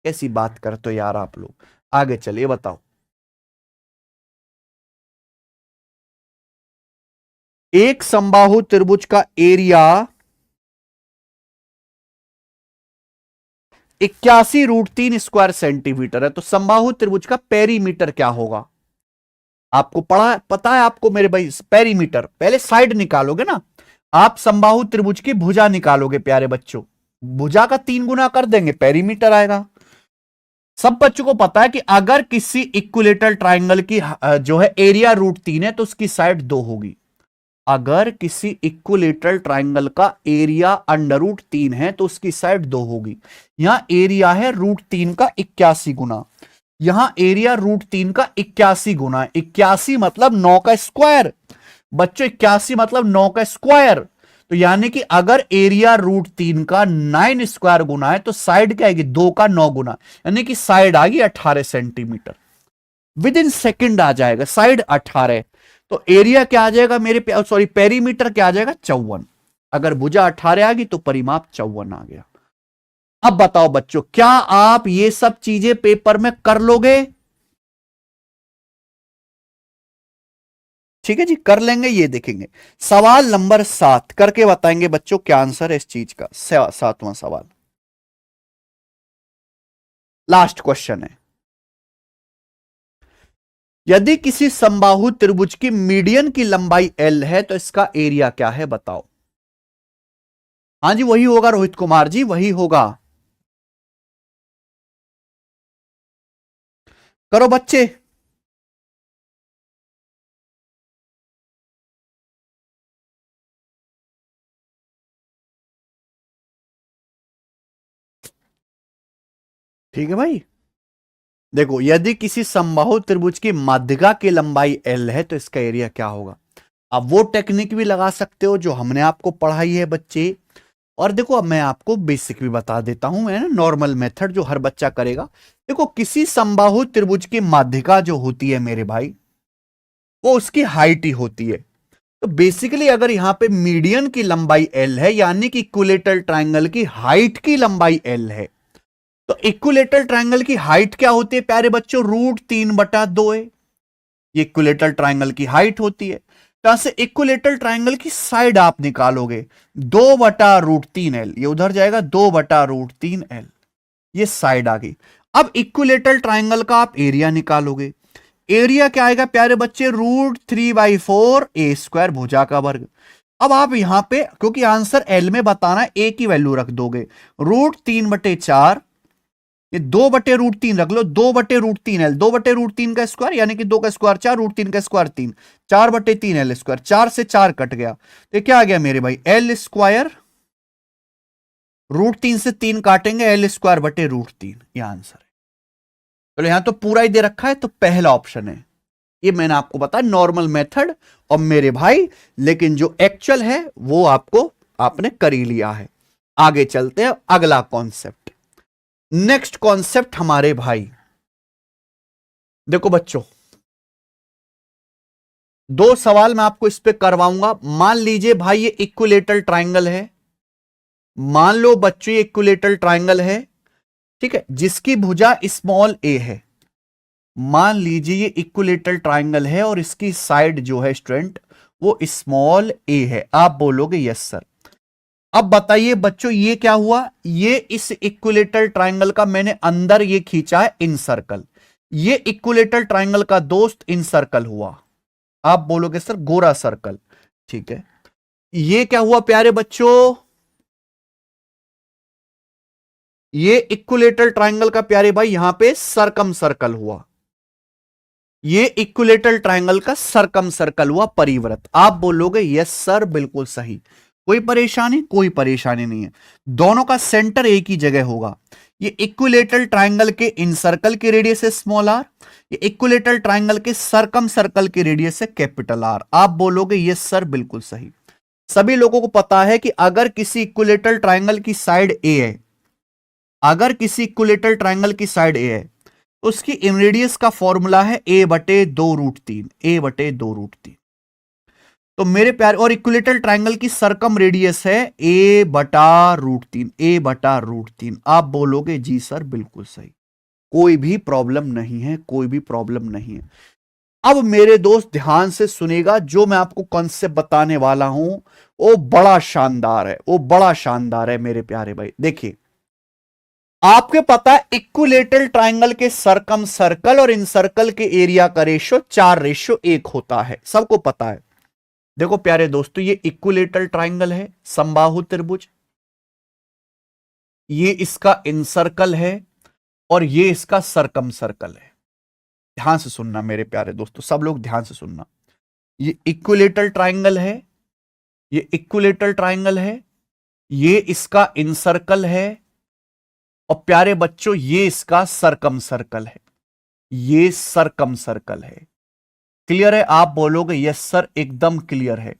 कैसी बात करते हो यार आप लोग। आगे चलिए बताओ। एक समबाहु त्रिभुज का एरिया 81√3 स्क्वायर सेंटीमीटर है, तो समबाहु त्रिभुज का पेरीमीटर क्या होगा? आपको पता है आपको मेरे भाई, पेरीमीटर पहले साइड निकालोगे ना, आप समबाहु त्रिभुज की भुजा निकालोगे प्यारे बच्चों, भुजा का 3 गुना कर देंगे, पेरीमीटर आएगा। सब बच्चों को पता है कि अगर किसी इक्विलेटरल ट्राइंगल की जो है एरिया √3 है तो उसकी साइड 2 होगी। अगर किसी इक्विलेटरल ट्राइंगल का एरिया √3 है तो उसकी साइड 2 होगी। यहां एरिया है √3 का 81 गुना, यहां एरिया √3 का 81 गुना, 81 मतलब 9 का स्क्वायर। बच्चों 81 मतलब 9 का स्क्वायर, तो यानी कि अगर एरिया √3 का 9 स्क्वायर गुना है तो साइड क्या आएगी? 2 का 9 गुना, यानी कि साइड आ गई 18 सेंटीमीटर। विद इन सेकेंड आ जाएगा साइड 18, तो एरिया क्या आ जाएगा मेरे सॉरी पेरीमीटर क्या आ जाएगा? 54। अगर भुजा 18 आ गई तो परिमाप 54 आ गया। अब बताओ बच्चों, क्या आप ये सब चीजें पेपर में कर लोगे? ठीक है जी, कर लेंगे, ये देखेंगे। सवाल नंबर 7 करके बताएंगे बच्चों क्या आंसर है इस चीज का। 7वां सवाल, लास्ट क्वेश्चन है। यदि किसी समबाहु त्रिभुज की मीडियन की लंबाई L है तो इसका एरिया क्या है? बताओ। हाँ जी, वही होगा रोहित कुमार जी, वही होगा। करो बच्चे। ठीक है भाई, देखो यदि किसी समबाहु त्रिभुज की माध्यिका की लंबाई L है तो इसका एरिया क्या होगा? अब वो टेक्निक भी लगा सकते हो जो हमने आपको पढ़ाई है बच्चे, और देखो अब मैं आपको बेसिक भी बता देता हूं, है ना, नॉर्मल मेथड जो हर बच्चा करेगा। देखो किसी समबाहु त्रिभुज की माध्यिका जो होती है मेरे भाई, वो उसकी हाइट ही होती है। तो बेसिकली अगर यहां पे मीडियन की लंबाई L है, यानी कि इक्विलेटरल ट्रायंगल की हाइट की लंबाई L है, तो इक्विलेटरल ट्रायंगल की हाइट क्या होती है प्यारे बच्चों? √3/2 है, ये इक्विलेटरल ट्रायंगल की हाइट होती है। यहां से इक्विलेटरल ट्रायंगल की साइड आप निकालोगे 2/√3L, ये उधर जाएगा 2/√3L, ये साइड आ गई। अब इक्विलेटरल ट्रायंगल का आप एरिया निकालोगे, एरिया क्या आएगा प्यारे बच्चे? √3/4 A² भुजा का वर्ग। अब आप यहां पे क्योंकि आंसर L में बताना है, A की वैल्यू रख दोगे, √3/4, ये 2/√3 रख लो, 2/√3L, 2/√3 का स्क्वायर यानी कि 2 का स्क्वायर 4, √3 का स्क्वायर 3, 4/3L², 4 से 4 कट गया, तो क्या आ गया मेरे भाई? L², √3 से 3 काटेंगे, L²/√3, ये आंसर है। चलो यहां तो पूरा ही दे रखा है, तो पहला ऑप्शन है। ये मैंने आपको बताया नॉर्मल मेथड, और मेरे भाई लेकिन जो एक्चुअल है वो आपको आपने कर ही लिया है। आगे चलते हैं, अगला कॉन्सेप्ट, नेक्स्ट कॉन्सेप्ट हमारे भाई। देखो बच्चों, 2 सवाल मैं आपको इस पे करवाऊंगा। मान लीजिए भाई ये इक्विलेटरल ट्रायंगल है, मान लो बच्चों ये इक्विलेटरल ट्रायंगल है, ठीक है, जिसकी भुजा स्मॉल ए है, मान लीजिए ये इक्विलेटरल ट्राइंगल है और इसकी साइड जो है स्टूडेंट वो स्मॉल ए है, आप बोलोगे यस सर। अब बताइए बच्चों ये क्या हुआ, ये इस इक्विलेटरल ट्राइंगल का मैंने अंदर ये खींचा है इन सर्कल, ये इक्विलेटरल ट्राइंगल का दोस्त इन सर्कल हुआ, आप बोलोगे सर गोरा सर्कल। ठीक है, ये क्या हुआ प्यारे बच्चों, ये इक्विलेटरल ट्राइंगल का प्यारे भाई यहां पे सरकम सर्कल हुआ, ये इक्विलेटरल ट्राइंगल का सरकम सर्कल हुआ परिवृत्त, आप बोलोगे यस सर बिल्कुल सही। कोई परेशानी, कोई परेशानी नहीं है, दोनों का सेंटर एक ही जगह होगा। ये इक्विलेटरल ट्राइंगल के इन सर्कल की रेडियस है स्मॉल आर, ये इक्विलेटरल ट्राइंगल के सरकम सर्कल की रेडियस है कैपिटल आर, आप बोलोगे यस सर बिल्कुल सही। सभी लोगों को पता है कि अगर किसी इक्विलेटरल ट्राइंगल की साइड ए है, अगर किसी इक्विलेटरल ट्राइंगल की साइड ए है तो उसकी इनरेडियस का फॉर्मूला है a/2√3, a/2√3। तो मेरे प्यारे, और इक्विलेटरल ट्राइंगल की सरकम रेडियस है a/√3, a/√3, आप बोलोगे जी सर बिल्कुल सही, कोई भी प्रॉब्लम नहीं है, कोई भी प्रॉब्लम नहीं है। अब मेरे दोस्त ध्यान से सुनेगा, जो मैं आपको कॉन्सेप्ट बताने वाला हूं वो बड़ा शानदार है, वो बड़ा शानदार है मेरे प्यारे भाई। देखिए आपके पता है इक्विलेटरल ट्राइंगल के सरकम सर्कल और इन सर्कल के एरिया का रेशो 4:1 होता है, सबको पता है। देखो प्यारे दोस्तों, ये इक्विलेटरल ट्राइंगल है, समबाहु त्रिभुज, ये इसका इनसर्कल है और ये इसका सरकम सर्कल है। ध्यान से सुनना मेरे प्यारे दोस्तों, सब लोग ध्यान से सुनना। ये इक्विलेटरल ट्राइंगल है, ये इक्विलेटरल ट्राइंगल है, ये इसका इनसर्कल है और प्यारे बच्चों ये इसका सरकम सर्कल है, ये सरकम सर्कल है। क्लियर है, आप बोलोगे यस सर एकदम क्लियर है।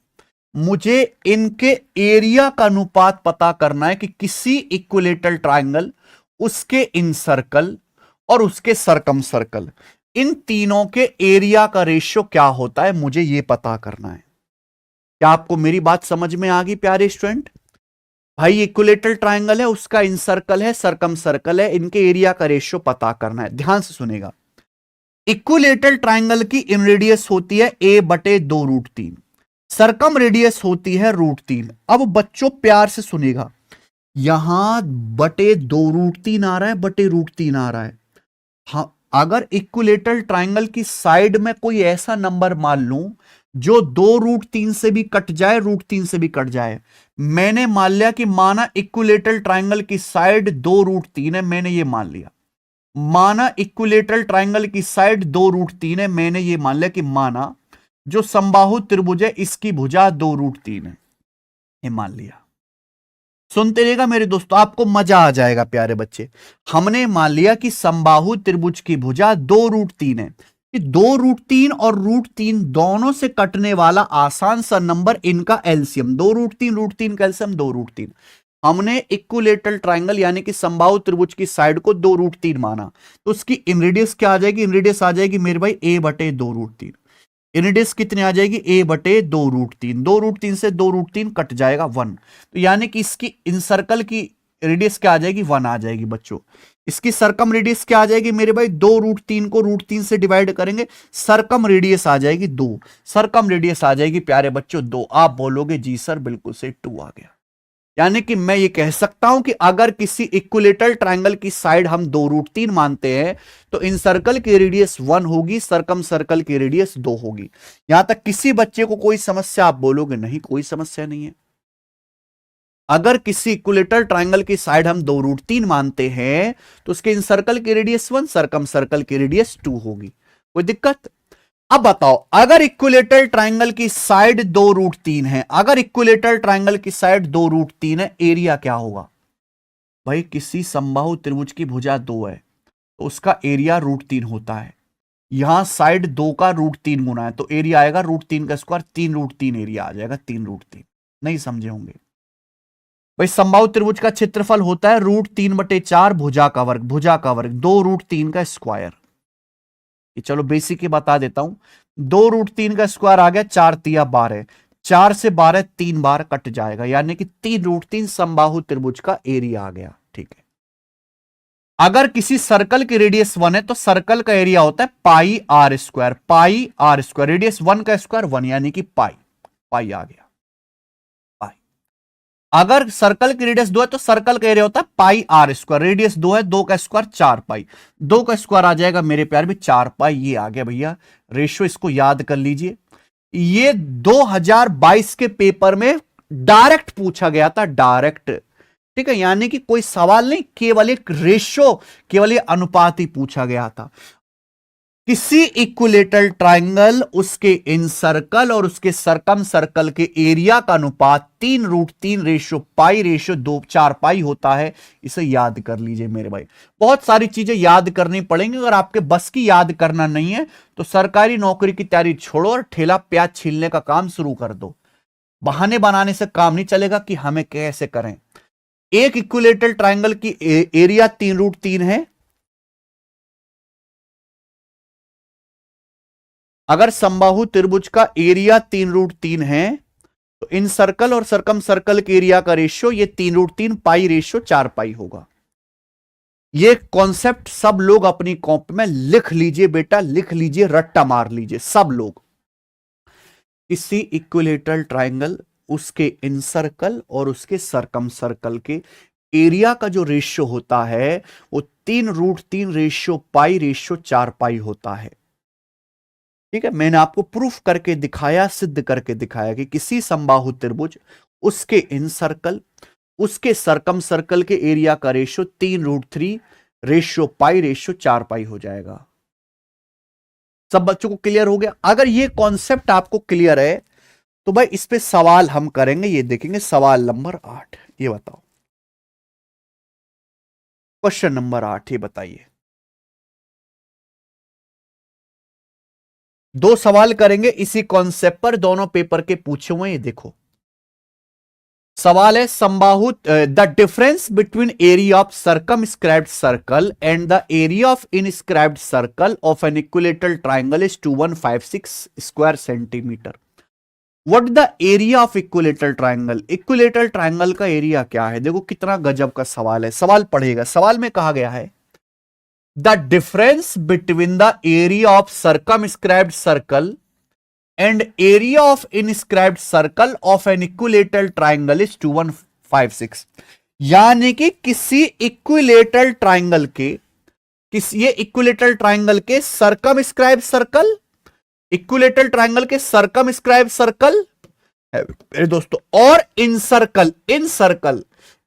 मुझे इनके एरिया का अनुपात पता करना है कि किसी इक्विलेटरल ट्राइंगल, उसके इन सर्कल और उसके सरकम सर्कल, इन तीनों के एरिया का रेशियो क्या होता है, मुझे यह पता करना है। क्या आपको मेरी बात समझ में आ गई प्यारे स्टूडेंट? भाई इक्विलेटरल ट्राइंगल है, उसका इन सर्कल है, सरकम सर्कल है, इनके एरिया का रेशियो पता करना है। ध्यान से सुनेगा, इक्विलेटरल ट्राइंगल की इन रेडियस होती है a/2√3, सरकम रेडियस होती है √3। अब बच्चों प्यार से सुनेगा, यहां /2√3 आ रहा है, /√3 आ रहा है। हाँ, अगर इक्विलेटरल ट्राइंगल की साइड में कोई ऐसा नंबर मान लूं जो 2√3 से भी कट जाए, √3 से भी कट जाए, मैंने मान लिया कि माना इक्विलेटरल ट्राइंगल की साइड 2√3 है, मैंने ये मान लिया, माना इक्विलेटरल ट्राइंगल की साइड 2√3 है, मैंने ये मान लिया कि माना जो समबाहु त्रिभुज है इसकी भुजा 2√3 है, ये मान लिया। सुनते रहेगा मेरे दोस्तों, आपको मजा आ जाएगा प्यारे बच्चे। हमने मान लिया कि समबाहु त्रिभुज की भुजा 2√3 है, कि 2√3 और √3 दोनों से कटने वाला आसान सा नंबर इनका एलसीएम, 2√3 का एलसीएम 2√3। हमने इक्विलेटरल ट्राइंगल यानी कि समबाहु त्रिभुज की साइड को 2√3 माना, तो उसकी इनरेडियस क्या आ जाएगी, इनरेडियस आ जाएगी मेरे भाई a/2√3। इनरेडियस कितनी आ जाएगी, a/2√3, 2√3 से 2√3 कट जाएगा 1, तो यानी कि इसकी इन सर्कल की रेडियस क्या आ जाएगी, 1 आ जाएगी बच्चों। इसकी सरकम रेडियस क्या आ जाएगी मेरे भाई, 2√3 को √3 से डिवाइड करेंगे, सरकम रेडियस आ जाएगी 2, सरकम रेडियस आ जाएगी प्यारे बच्चों 2, आप बोलोगे जी सर बिल्कुल से 2 आ गया। यानी कि मैं ये कह सकता हूं कि अगर किसी इक्विलेटरल ट्राइंगल की साइड हम 2√3 मानते हैं तो इन सर्कल की रेडियस 1 होगी, सरकम सर्कल की रेडियस 2 होगी। यहां तक किसी बच्चे को कोई समस्या, आप बोलोगे नहीं कोई समस्या नहीं है। अगर किसी इक्विलेटरल ट्राइंगल की साइड हम 2√3 मानते हैं तो उसके इन सर्कल की रेडियस 1, सरकम सर्कल की रेडियस 2 होगी, कोई दिक्कत? अब बताओ, अगर इक्विलेटरल ट्राइंगल की साइड 2√3 है, अगर इक्विलेटरल ट्राइंगल की साइड 2√3 है, एरिया क्या होगा भाई? किसी समबाहु त्रिभुज की भुजा 2 है तो उसका एरिया √3 होता है। यहां साइड 2 का √3 गुना है तो एरिया आएगा √3 का स्क्वायर, 3√3 एरिया आ जाएगा, 3√3। नहीं समझे होंगे भाई, समबाहु त्रिभुज का क्षेत्रफल होता है √3/4 भुजा का वर्ग, भुजा का वर्ग 2√3 का स्क्वायर। चलो बेसिक ही बता देता हूं, 2√3 का स्क्वायर आ गया 4×3 12, 4 से 12 3 बार कट जाएगा, यानी कि 3√3 समबाहु त्रिभुज का एरिया आ गया। ठीक है, अगर किसी सर्कल की रेडियस 1 है तो सर्कल का एरिया होता है pi r square, pi r square, radius 1 का स्क्वायर 1 यानी कि पाई, पाई आ गया पाई। अगर सर्कल की रेडियस 2 है तो सर्कल का एरिया होता है पाई आर स्क्वायर, रेडियस 2 है, 2 का स्क्वायर 4 पाई, 2 का स्क्वायर आ जाएगा मेरे प्यार भी 4 पाई, ये आ गया भैया रेशियो, इसको याद कर लीजिए। ये 2022 के पेपर में डायरेक्ट पूछा गया था, डायरेक्ट, ठीक है, यानी कि कोई सवाल नहीं, केवल एक रेशियो, केवल एक अनुपात ही पूछा गया था। किसी इक्विलेटरल ट्राइंगल, उसके इन सर्कल और उसके सरकम सर्कल के एरिया का अनुपात 3√3 रेशियो पाई रेशियो 2/4 पाई होता है। इसे याद कर लीजिए मेरे भाई, बहुत सारी चीजें याद करनी पड़ेंगी, अगर आपके बस की याद करना नहीं है तो सरकारी नौकरी की तैयारी छोड़ो और ठेला प्याज छीलने का काम शुरू कर दो। बहाने बनाने से काम नहीं चलेगा कि हमें कैसे करें। एक इक्विलेटरल ट्राइंगल की एरिया 3√3 है। अगर समबाहु त्रिभुज का एरिया 3√3 है तो इन सर्कल और सरकम सर्कल के एरिया का रेशियो ये 3√3 पाई रेशियो 4 पाई होगा। ये कॉन्सेप्ट सब लोग अपनी कॉपी में लिख लीजिए बेटा, लिख लीजिए, रट्टा मार लीजिए सब लोग। किसी इक्विलेटरल ट्राइंगल, उसके इन सर्कल और उसके सरकम सर्कल के एरिया का जो रेशियो होता है वो 3√3 रेशियो पाई रेशियो 4 पाई होता है। ठीक है, मैंने आपको प्रूफ करके दिखाया, सिद्ध करके दिखाया कि किसी समबाहु त्रिभुज, उसके इन सर्कल, उसके सरकम सर्कल के एरिया का रेशियो 3√3 रेशियो पाई रेशियो 4 पाई हो जाएगा। सब बच्चों को क्लियर हो गया? अगर ये कॉन्सेप्ट आपको क्लियर है तो भाई इस पे सवाल हम करेंगे, ये देखेंगे सवाल नंबर 8। ये बताओ, क्वेश्चन नंबर 8 ये बताइए। दो सवाल करेंगे इसी कॉन्सेप्ट पर, दोनों पेपर के पूछे हुए, ये देखो सवाल है समबाहु the difference between area of circumscribed circle and the area of inscribed circle of an equilateral triangle is 2156 square centimetre. What the area of equilateral triangle, equilateral triangle का एरिया क्या है? देखो कितना गजब का सवाल है, सवाल पढ़ेगा। सवाल में कहा गया है the difference between the area of circumscribed circle and area of inscribed circle of an equilateral triangle is 2156। यानी कि किसी इक्विलेटरल ट्राइंगल के, ये इक्विलेटरल ट्राइंगल के सर्कमस्क्राइब सर्कल, इक्विलेटरल ट्राइंगल के सर्कमस्क्राइब सर्कल मेरे दोस्तों, और इन सर्कल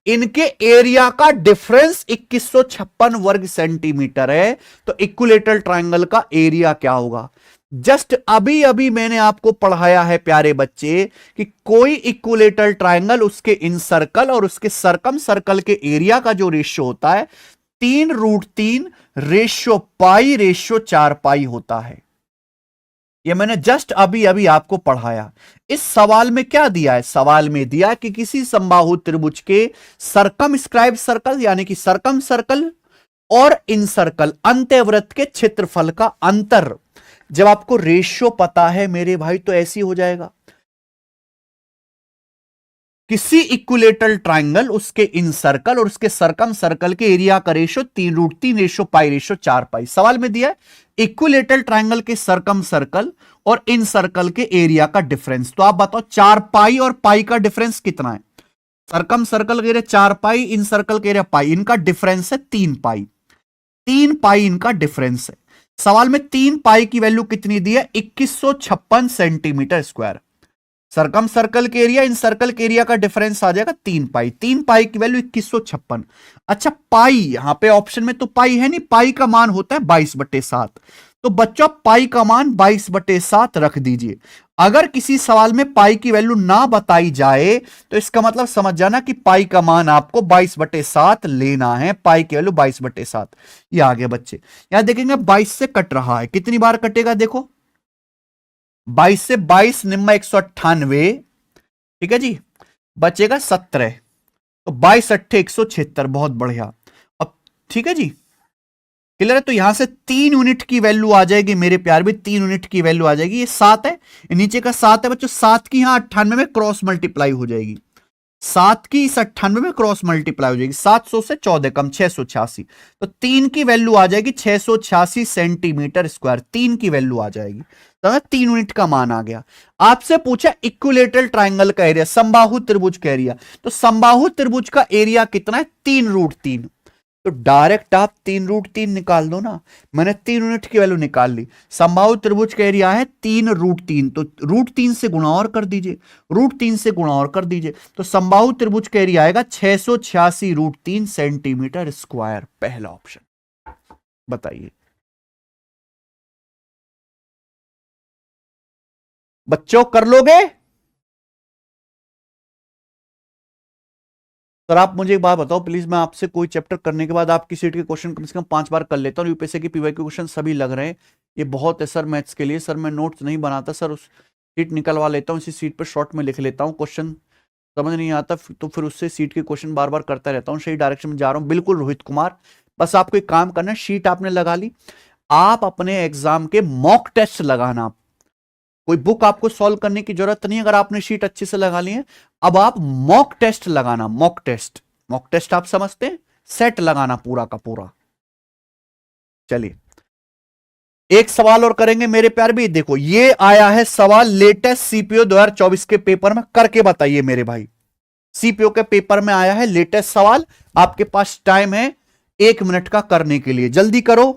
इनके एरिया का डिफरेंस 2156 वर्ग सेंटीमीटर है। तो इक्विलेटरल ट्राइंगल का एरिया क्या होगा? जस्ट अभी अभी मैंने आपको पढ़ाया है प्यारे बच्चे कि कोई इक्विलेटरल ट्राइंगल, उसके इन सर्कल और उसके सरकम सर्कल के एरिया का जो रेशियो होता है 3√3 रेशियो पाई रेशियो 4 पाई होता है। यह मैंने जस्ट अभी अभी आपको पढ़ाया। इस सवाल में क्या दिया है? सवाल में दिया कि किसी समबाहु त्रिभुज के सर्कमस्क्राइब सर्कल यानी कि सरकम सर्कल और इन सर्कल अंत्यवृत्त के क्षेत्रफल का अंतर, जब आपको रेशियो पता है मेरे भाई तो ऐसी हो जाएगा। किसी इक्विलेटरल ट्राइंगल, उसके इन सर्कल और उसके सरकम सर्कल के एरिया का रेशियो 3√3 रेशियो पाई रेशियो 4 पाई। सवाल में दिया है इक्विलेटरल ट्राइंगल के सरकम सर्कल और इन सर्कल के एरिया का डिफरेंस। तो आप बताओ 4 पाई और पाई का डिफरेंस कितना है? सरकम सर्कल के एरिया 4 पाई, इन सर्कल के एरिया पाई, इनका डिफरेंस है 3 पाई। 3 पाई इनका डिफरेंस है। सवाल में 3 पाई की वैल्यू कितनी दी है? 2156 सेंटीमीटर स्क्वायर। सरकम सर्कल के एरिया, इन सर्कल के एरिया का डिफरेंस आ जाएगा 3 पाई। 3 पाई की वैल्यू 2156। अच्छा पाई, यहां पे ऑप्शन में तो पाई है नहीं, पाई का मान होता है 22/7। तो बच्चों पाई का मान 22/7 रख दीजिए। अगर किसी सवाल में पाई की वैल्यू ना बताई जाए तो इसका मतलब समझ जाना कि पाई का मान आपको 22/7 लेना है। पाई की वैल्यू 22/7। ये आ गया बच्चे। यहां देखेंगे 22 से कट रहा है, कितनी बार कटेगा? देखो 22 से 22 निम्मा 198, ठीक है जी, बचेगा 17। तो 22 अट्ठे 176, बहुत बढ़िया। अब ठीक है जी, क्लियर है? तो यहां से 3 यूनिट की वैल्यू आ जाएगी मेरे प्यार भी, 3 यूनिट की वैल्यू आ जाएगी। ये 7 है, नीचे का 7 है बच्चों, 7 की यहां 98 में क्रॉस मल्टीप्लाई हो जाएगी। 7 की इस 98 में क्रॉस मल्टीप्लाई हो जाएगी, 700 से 14 कम 686, तो 3 की वैल्यू आ जाएगी 686 सेंटीमीटर स्क्वायर, 3 की वैल्यू आ जाएगी, तो 3 यूनिट का मान आ गया। आपसे पूछा इक्विलेटरल ट्राइंगल का एरिया, समबाहु त्रिभुज का एरिया, तो समबाहु त्रिभुज का एरिया कितना है 3√3, तो डायरेक्ट आप 3√3 निकाल दो ना, मैंने 3 यूनिट की वैल्यू निकाल ली। समबाहु त्रिभुज का एरिया है 3√3, तो √3 से गुणा और कर दीजिए, √3 से गुणा और कर दीजिए, तो समबाहु त्रिभुज का एरिया आएगा 686√3 सेंटीमीटर स्क्वायर, पहला ऑप्शन। बताइए बच्चों, कर लोगे? सर आप मुझे एक बात बताओ प्लीज, मैं आपसे कोई चैप्टर करने के बाद आपकी सीट के क्वेश्चन कम से कम 5 बार कर लेता हूँ, यूपीएससी के पीवाई के क्वेश्चन सभी लग रहे हैं, ये बहुत है सर मैथ्स के लिए। सर मैं नोट्स नहीं बनाता सर, उस सीट निकलवा लेता हूँ, इसी सीट पर शॉर्ट में लिख लेता हूँ, क्वेश्चन समझ नहीं आता तो फिर उससे सीट के क्वेश्चन बार बार करता रहता हूँ, सही डायरेक्शन में जा रहा हूँ बिल्कुल रोहित कुमार। बस आपको एक काम करना है, शीट आपने लगा ली, आप अपने एग्जाम के मॉक टेस्ट लगाना, कोई बुक आपको सॉल्व करने की जरूरत नहीं, अगर आपने शीट अच्छे से लगा ली है, अब आप मॉक टेस्ट लगाना, मॉक टेस्ट, मॉक टेस्ट आप समझते हैं, सेट लगाना पूरा का पूरा। चलिए एक सवाल और करेंगे मेरे प्यार भी, देखो ये आया है सवाल लेटेस्ट सीपीओ 2024 के पेपर में, करके बताइए मेरे भाई, सीपीओ के पेपर में आया है लेटेस्ट सवाल, आपके पास टाइम है 1 मिनट का करने के लिए, जल्दी करो।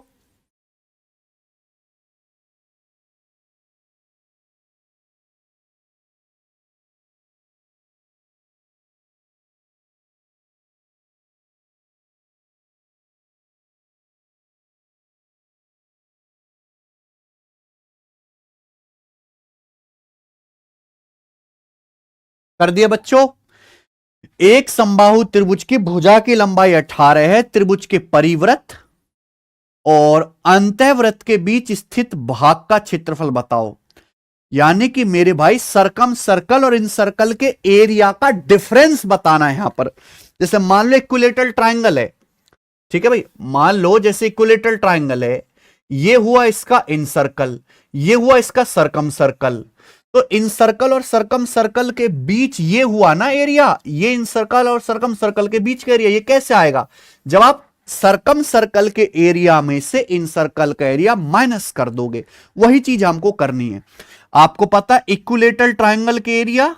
कर दिया बच्चों? एक समबाहु त्रिभुज की भुजा की लंबाई 18 है, त्रिभुज के परिव्रत और अंतःव्रत के बीच स्थित भाग का क्षेत्रफल बताओ। यानी कि मेरे भाई सरकम सर्कल और इन सर्कल के एरिया का डिफरेंस बताना है यहां पर। जैसे मान लो इक्विलेटरल ट्राइंगल है, ठीक है भाई, मान लो जैसे इक्विलेटरल ट्राइंगल है, ये हुआ इसका इन सर्कल, ये हुआ इसका सरकम सर्कल, तो इन सर्कल और सरकम सर्कल के बीच ये हुआ ना एरिया, ये इन सर्कल और सरकम सर्कल के बीच का एरिया, ये कैसे आएगा? जब आप सरकम सर्कल के एरिया में से इन सर्कल का एरिया माइनस कर दोगे, वही चीज हमको करनी है। आपको पता है इक्विलेटरल ट्राइंगल के एरिया,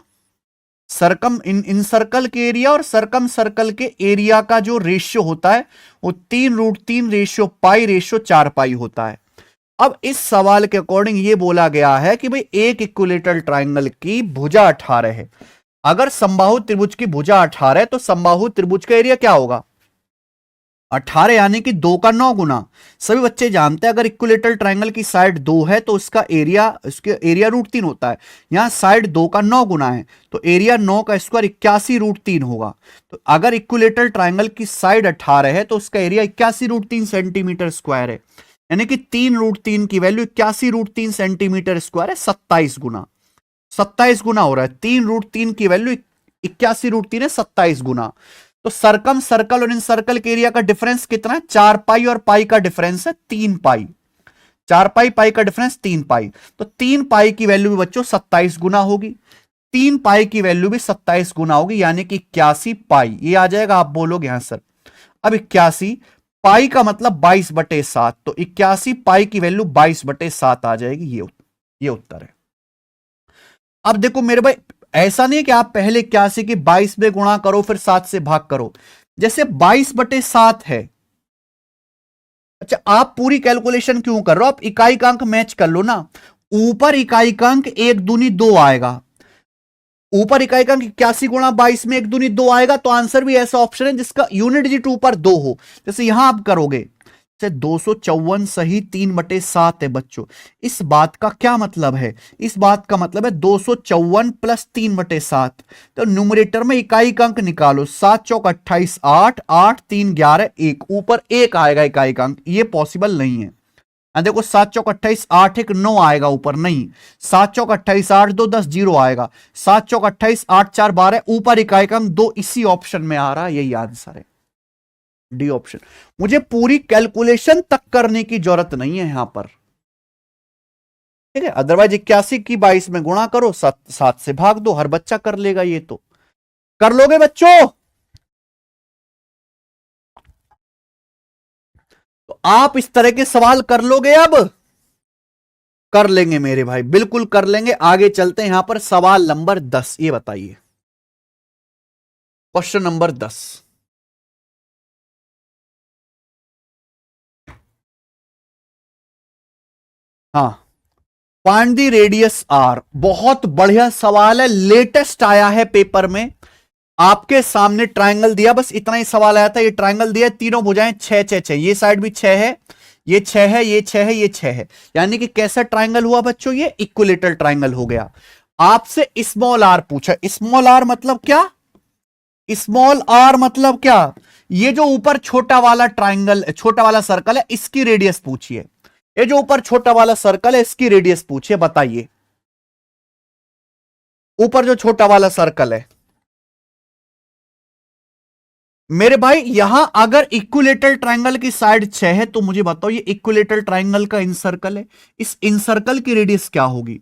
सरकम इन सर्कल के एरिया और सरकम सर्कल के एरिया का जो रेशियो होता है वो 3√3 रेशियो पाई रेशियो 4 पाई होता है। अब इस सवाल के अकॉर्डिंग ये बोला गया है कि भाई एक इक्विलेटरल ट्राइंगल की भुजा 18 है, अगर समबाहु त्रिभुज की भुजा 18 है तो समबाहु त्रिभुज का एरिया क्या होगा? 18 यानी कि 2 का 9 गुना। सभी बच्चे जानते हैं अगर इक्विलेटरल ट्राइंगल की साइड 2 है तो उसका एरिया, उसके एरिया √3 होता है, यहां साइड 2 का 9 गुना है तो एरिया 9 का स्क्वायर 81√3 होगा। तो अगर इक्विलेटरल ट्राइंगल की साइड 18 है तो उसका एरिया 81√3 सेंटीमीटर स्क्वायर है, यानी कि 3√3 की वैल्यू 81√3 सेंटीमीटर स्क्वायर है, 27 गुना, 27 गुना हो रहा है, 3√3 की वैल्यू 81√3 है, 27 गुना। तो सरकम सर्कल और इन सर्कल के एरिया का डिफरेंस कितना है? 4 पाई और पाई का डिफरेंस है 3 पाई, 4 पाई पाई का डिफरेंस 3 पाई, तो 3 पाई की वैल्यू भी बच्चों 27 गुना होगी, 3 पाई की वैल्यू भी 27 गुना होगी, यानी कि 81 पाई, ये आ जाएगा। आप बोलोगे यहां सर अब 81 पाई का मतलब 22/7, तो 81 पाई की वैल्यू 22/7 आ जाएगी, ये उत्तर है। अब देखो मेरे भाई, ऐसा नहीं है कि आप पहले 81 की 22 में गुणा करो फिर 7 से भाग करो, जैसे 22/7 है। अच्छा आप पूरी कैलकुलेशन क्यों कर रहे हो? आप इकाई का अंक मैच कर लो ना, ऊपर इकाई का अंक 1 दूनी 2 आएगा, ऊपर इकाई का अंक 81 गुणा 22 में 1 दूनी 2 आएगा, तो आंसर भी ऐसा ऑप्शन है जिसका यूनिट डिजिट ऊपर 2 हो। जैसे यहां आप करोगे 254 सही 3/7 है बच्चों। इस बात का क्या मतलब है? इस बात का मतलब है 254 प्लस 3/7, तो न्यूमरेटर में इकाई का अंक निकालो, 7 चौक 28, 8 8 3 11 1, ऊपर 1 आएगा इकाई का अंक, ये पॉसिबल नहीं है। देखो 7 चौक 28, 8 1 9 आएगा ऊपर, नहीं, 7 चौक 28, 8 2 10 0 आएगा, 7 चौक 28, 8 4 12, ऊपर इकाई का अंक 2, इसी ऑप्शन में आ रहा है, यही आंसर है, डी ऑप्शन। मुझे पूरी कैलकुलेशन तक करने की जरूरत नहीं है यहां पर, ठीक है, अदरवाइज 81 की 22 में गुणा करो, 7 से भाग दो, हर बच्चा कर लेगा ये तो। कर लोगे बच्चों? तो आप इस तरह के सवाल कर लोगे? अब कर लेंगे मेरे भाई, बिल्कुल कर लेंगे। आगे चलते हैं, यहां पर सवाल नंबर 10, ये बताइए, क्वेश्चन नंबर 10। हाँ, फाइंड द रेडियस आर, बहुत बढ़िया सवाल है, लेटेस्ट आया है पेपर में। आपके सामने ट्रायंगल दिया, बस इतना ही सवाल आया था। ये ट्रायंगल दिया, तीनों भुजाएं 6 6 6, ये साइड भी 6 है, ये 6 है, ये 6 है, ये 6 है। यानी कि कैसा ट्रायंगल हुआ बच्चों? ये इक्विलेटरल ट्रायंगल हो गया। आपसे स्मॉल आर पूछा। स्मॉल आर मतलब क्या? स्मॉल आर मतलब क्या? ये जो ऊपर छोटा वाला ट्रायंगल, छोटा वाला सर्कल है, इसकी रेडियस पूछिए। ये जो ऊपर छोटा वाला सर्कल है, इसकी रेडियस पूछिए, बताइए। ऊपर जो छोटा वाला सर्कल है मेरे भाई, यहां अगर इक्विलेटरल ट्रायंगल की साइड 6 है तो मुझे बताओ, ये इक्विलेटरल ट्रायंगल का इनसर्कल है, इस इनसर्कल की रेडियस क्या होगी?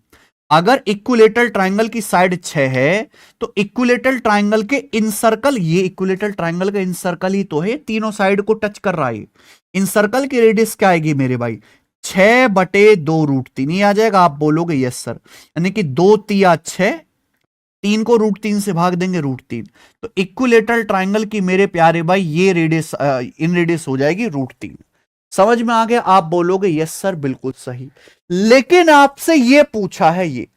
अगर इक्विलेटरल ट्रायंगल की साइड 6 है तो इक्विलेटरल ट्रायंगल के इनसर्कल, ये इक्विलेटरल ट्रायंगल का इनसर्कल ही तो है, तीनों साइड को टच कर रहा है। इनसर्कल की रेडियस क्या आएगी मेरे भाई? 6/2√3 आ जाएगा। आप बोलोगे यस सर, यानी कि 2 तिया 6, 3 को √3 से भाग देंगे √3, तो इक्विलेटरल ट्रायंगल की मेरे प्यारे भाई ये रेडियस, इन रेडियस हो जाएगी √3। समझ में आ गया? आप बोलोगे यस सर, बिल्कुल सही। लेकिन आपसे ये पूछा है ये,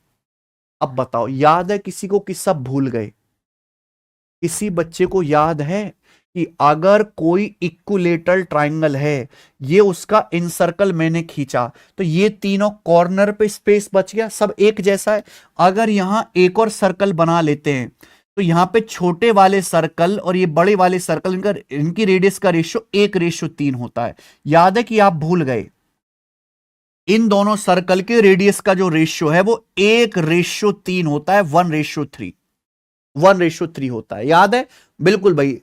अब बताओ, याद है किसी को कि सब भूल गए? किसी बच्चे को याद है कि अगर कोई इक्विलेटरल ट्रायंगल है, ये उसका इनसर्कल मैंने खींचा, तो ये तीनों कॉर्नर पे स्पेस बच गया, सब एक जैसा है। अगर यहां एक और सर्कल बना लेते हैं तो यहां पे छोटे वाले सर्कल और ये बड़े वाले सर्कल, इनकी रेडियस का रेशियो 1:3 होता है। याद है कि आप भूल गए? इन दोनों सर्कल के रेडियस का जो रेशियो है वो 1:3 होता है, 1:3, 1:3 होता है। याद है? बिल्कुल भाई,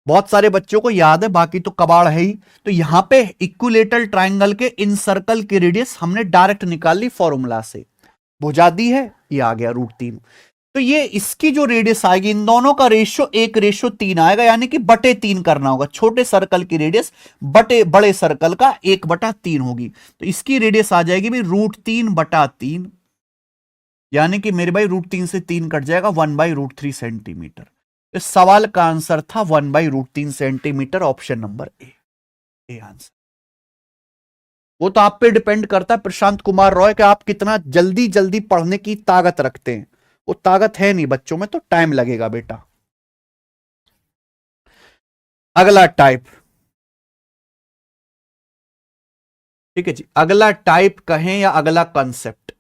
बहुत सारे बच्चों को याद है, बाकी तो कबाड़ है ही। तो यहां पे इक्विलेटरल ट्रायंगल के इन सर्कल की रेडियस हमने डायरेक्ट निकाल ली फॉर्मूला से, भुजा दी है, ये आ गया √3। तो ये इसकी जो रेडियस आएगी, इन दोनों का रेशियो 1:3 आएगा, यानी कि बटे 3 करना होगा। छोटे सर्कल की रेडियस बटे बड़े सर्कल का 1/3 होगी, तो इसकी रेडियस आ जाएगी भाई √3/3, यानी कि मेरे भाई √3 से 3 कट जाएगा, 1/√3 सेंटीमीटर। इस सवाल का आंसर था 1/√3 centimetre, option number A answer. वो तो आप पे डिपेंड करता है प्रशांत कुमार रॉय कि आप कितना जल्दी जल्दी पढ़ने की ताकत रखते हैं। वो ताकत है नहीं बच्चों में, तो टाइम लगेगा बेटा। अगला टाइप, ठीक है जी, अगला टाइप कहें या अगला कंसेप्ट?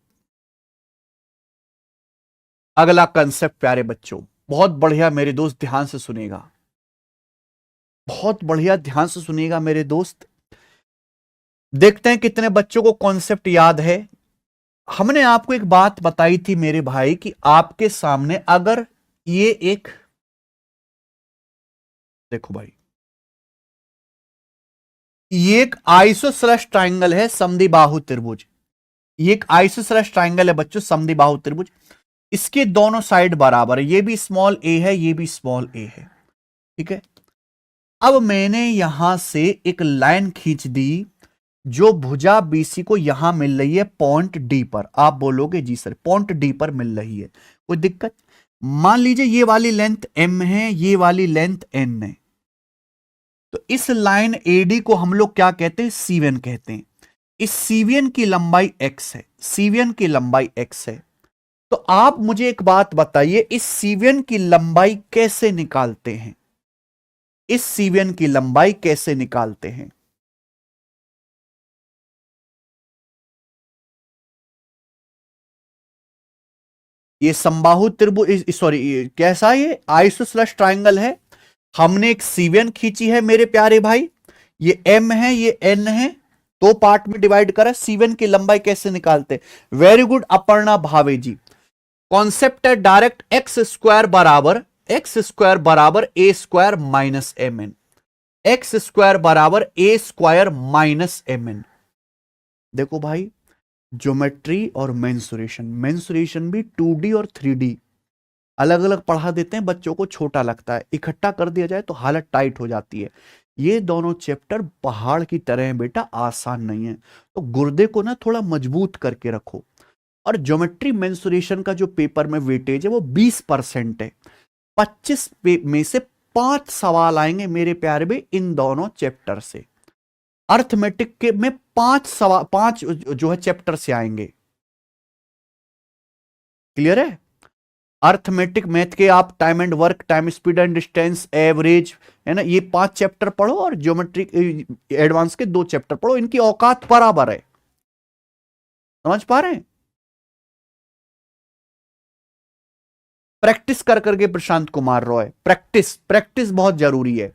अगला कंसेप्ट प्यारे बच्चों, बहुत बढ़िया मेरे दोस्त, ध्यान से सुनेगा, बहुत बढ़िया ध्यान से सुनिएगा मेरे दोस्त। देखते हैं कितने बच्चों को कॉन्सेप्ट याद है। हमने आपको एक बात बताई थी मेरे भाई कि आपके सामने अगर ये एक, देखो भाई, ये एक आइसोसेलेस ट्रायंगल है, समद्विबाहु त्रिभुज। ये एक आइसोसेलेस ट्रायंगल है बच्चों, समद्विबाहु त्रिभुज। इसके दोनों साइड बराबर है, ये भी स्मॉल ए है, ये भी स्मॉल ए है, ठीक है। अब मैंने यहां से एक लाइन खींच दी जो भुजा बीसी को यहां मिल रही है पॉइंट डी पर। आप बोलोगे जी सर पॉइंट डी पर मिल रही है, कोई दिक्कत? मान लीजिए ये वाली लेंथ m है, ये वाली लेंथ n है, तो इस लाइन AD को हम लोग क्या कहते हैं? सीवियन कहते हैं। इस सीवियन की लंबाई x है, सीवियन की लंबाई x है। तो आप मुझे एक बात बताइए, इस सीवियन की लंबाई कैसे निकालते हैं? इस सीवियन की लंबाई कैसे निकालते हैं? ये समबाहु त्रिभुज, सॉरी कैसा, ये आइसोसेलेस ट्रायंगल है। हमने एक सीवियन खींची है मेरे प्यारे भाई, ये m है, ये n है, दो पार्ट में डिवाइड करा। सीवियन की लंबाई कैसे निकालते? वेरी गुड अपर्णा भावे जी। कॉन्सेप्ट है डायरेक्ट, x² बराबर a² माइनस mn, x² बराबर a² माइनस mn। देखो भाई, ज्योमेट्री और मेंसुरेशन, मेंसुरेशन भी 2D और 3D, अलग अलग पढ़ा देते हैं, बच्चों को छोटा लगता है, इकट्ठा कर दिया जाए तो हालत टाइट हो जाती है। ये दोनों चैप्टर पहाड़ की तरह हैं बेटा, आसान नहीं है। तो गुर्दे को ना थोड़ा मजबूत करके रखो। और ज्योमेट्री मेंसुरेशन का जो पेपर में वेटेज है वो 20% है। 25 में से 5 सवाल आएंगे मेरे प्यारे भाई इन दोनों चैप्टर से। अर्थमेटिक के में 5 सवाल, 5 जो है चैप्टर से आएंगे। क्लियर है? अर्थमेटिक मैथ के आप time and work, time speed and distance, average, है ना, ये 5 चैप्टर पढ़ो और ज्योमेट्री एडवांस के 2 चैप्टर पढ़ो। इनकी औकात बराबर है। समझ पा रहे हैं? प्रैक्टिस कर करके प्रशांत कुमार रॉय, प्रैक्टिस प्रैक्टिस बहुत जरूरी है।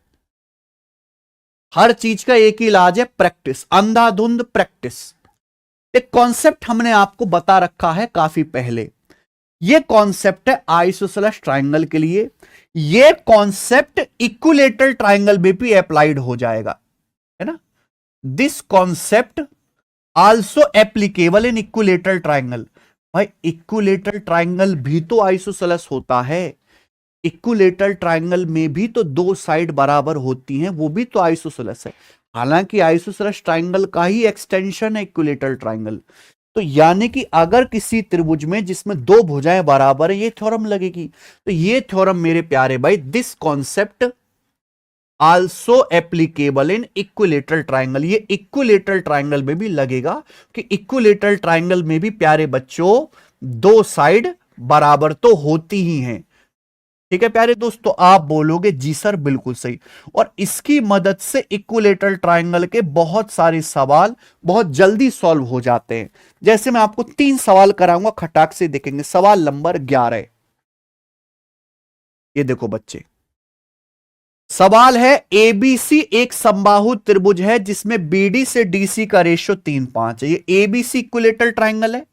हर चीज का एक ही इलाज है, प्रैक्टिस, अंधाधुंध प्रैक्टिस। एक कॉन्सेप्ट हमने आपको बता रखा है काफी पहले। यह कॉन्सेप्ट है आइसोसेलेस ट्राइंगल के लिए। यह कॉन्सेप्ट इक्विलेटरल ट्राइंगल में भी अप्लाइड हो जाएगा, है ना। This concept also applicable in equilateral triangle. भाई इक्विलेटरल ट्राइंगल भी तो आइसोसेलेस होता है। इक्विलेटरल ट्राइंगल में भी तो 2 साइड बराबर होती हैं, वो भी तो आइसोसेलेस है। हालांकि आइसोसेलेस ट्राइंगल का ही एक्सटेंशन है इक्विलेटरल ट्राइंगल। तो यानी कि अगर किसी त्रिभुज में जिसमें 2 भुजाएं बराबर है, ये थ्योरम लगेगी। तो ये थ्योरम मेरे प्यारे भाई, this concept also applicable in equilateral triangle, ये इक्विलेटरल ट्राइंगल में भी लगेगा कि इक्विलेटरल ट्राइंगल में भी प्यारे बच्चों 2 साइड बराबर तो होती ही हैं। ठीक है प्यारे दोस्तों, आप बोलोगे जी सर बिल्कुल सही। और इसकी मदद से इक्विलेटरल ट्राइंगल के बहुत सारे सवाल बहुत जल्दी सॉल्व हो जाते हैं। जैसे मैं आपको 3 सवाल कराऊंगा, खटाक से देखेंगे। सवाल नंबर 11, ये देखो बच्चे, सवाल है एबीसी एक समबाहु त्रिभुज है जिसमें बीडी से डीसी का रेशियो 3:5 है। ये एबीसी इक्विलेटरल ट्राइंगल है,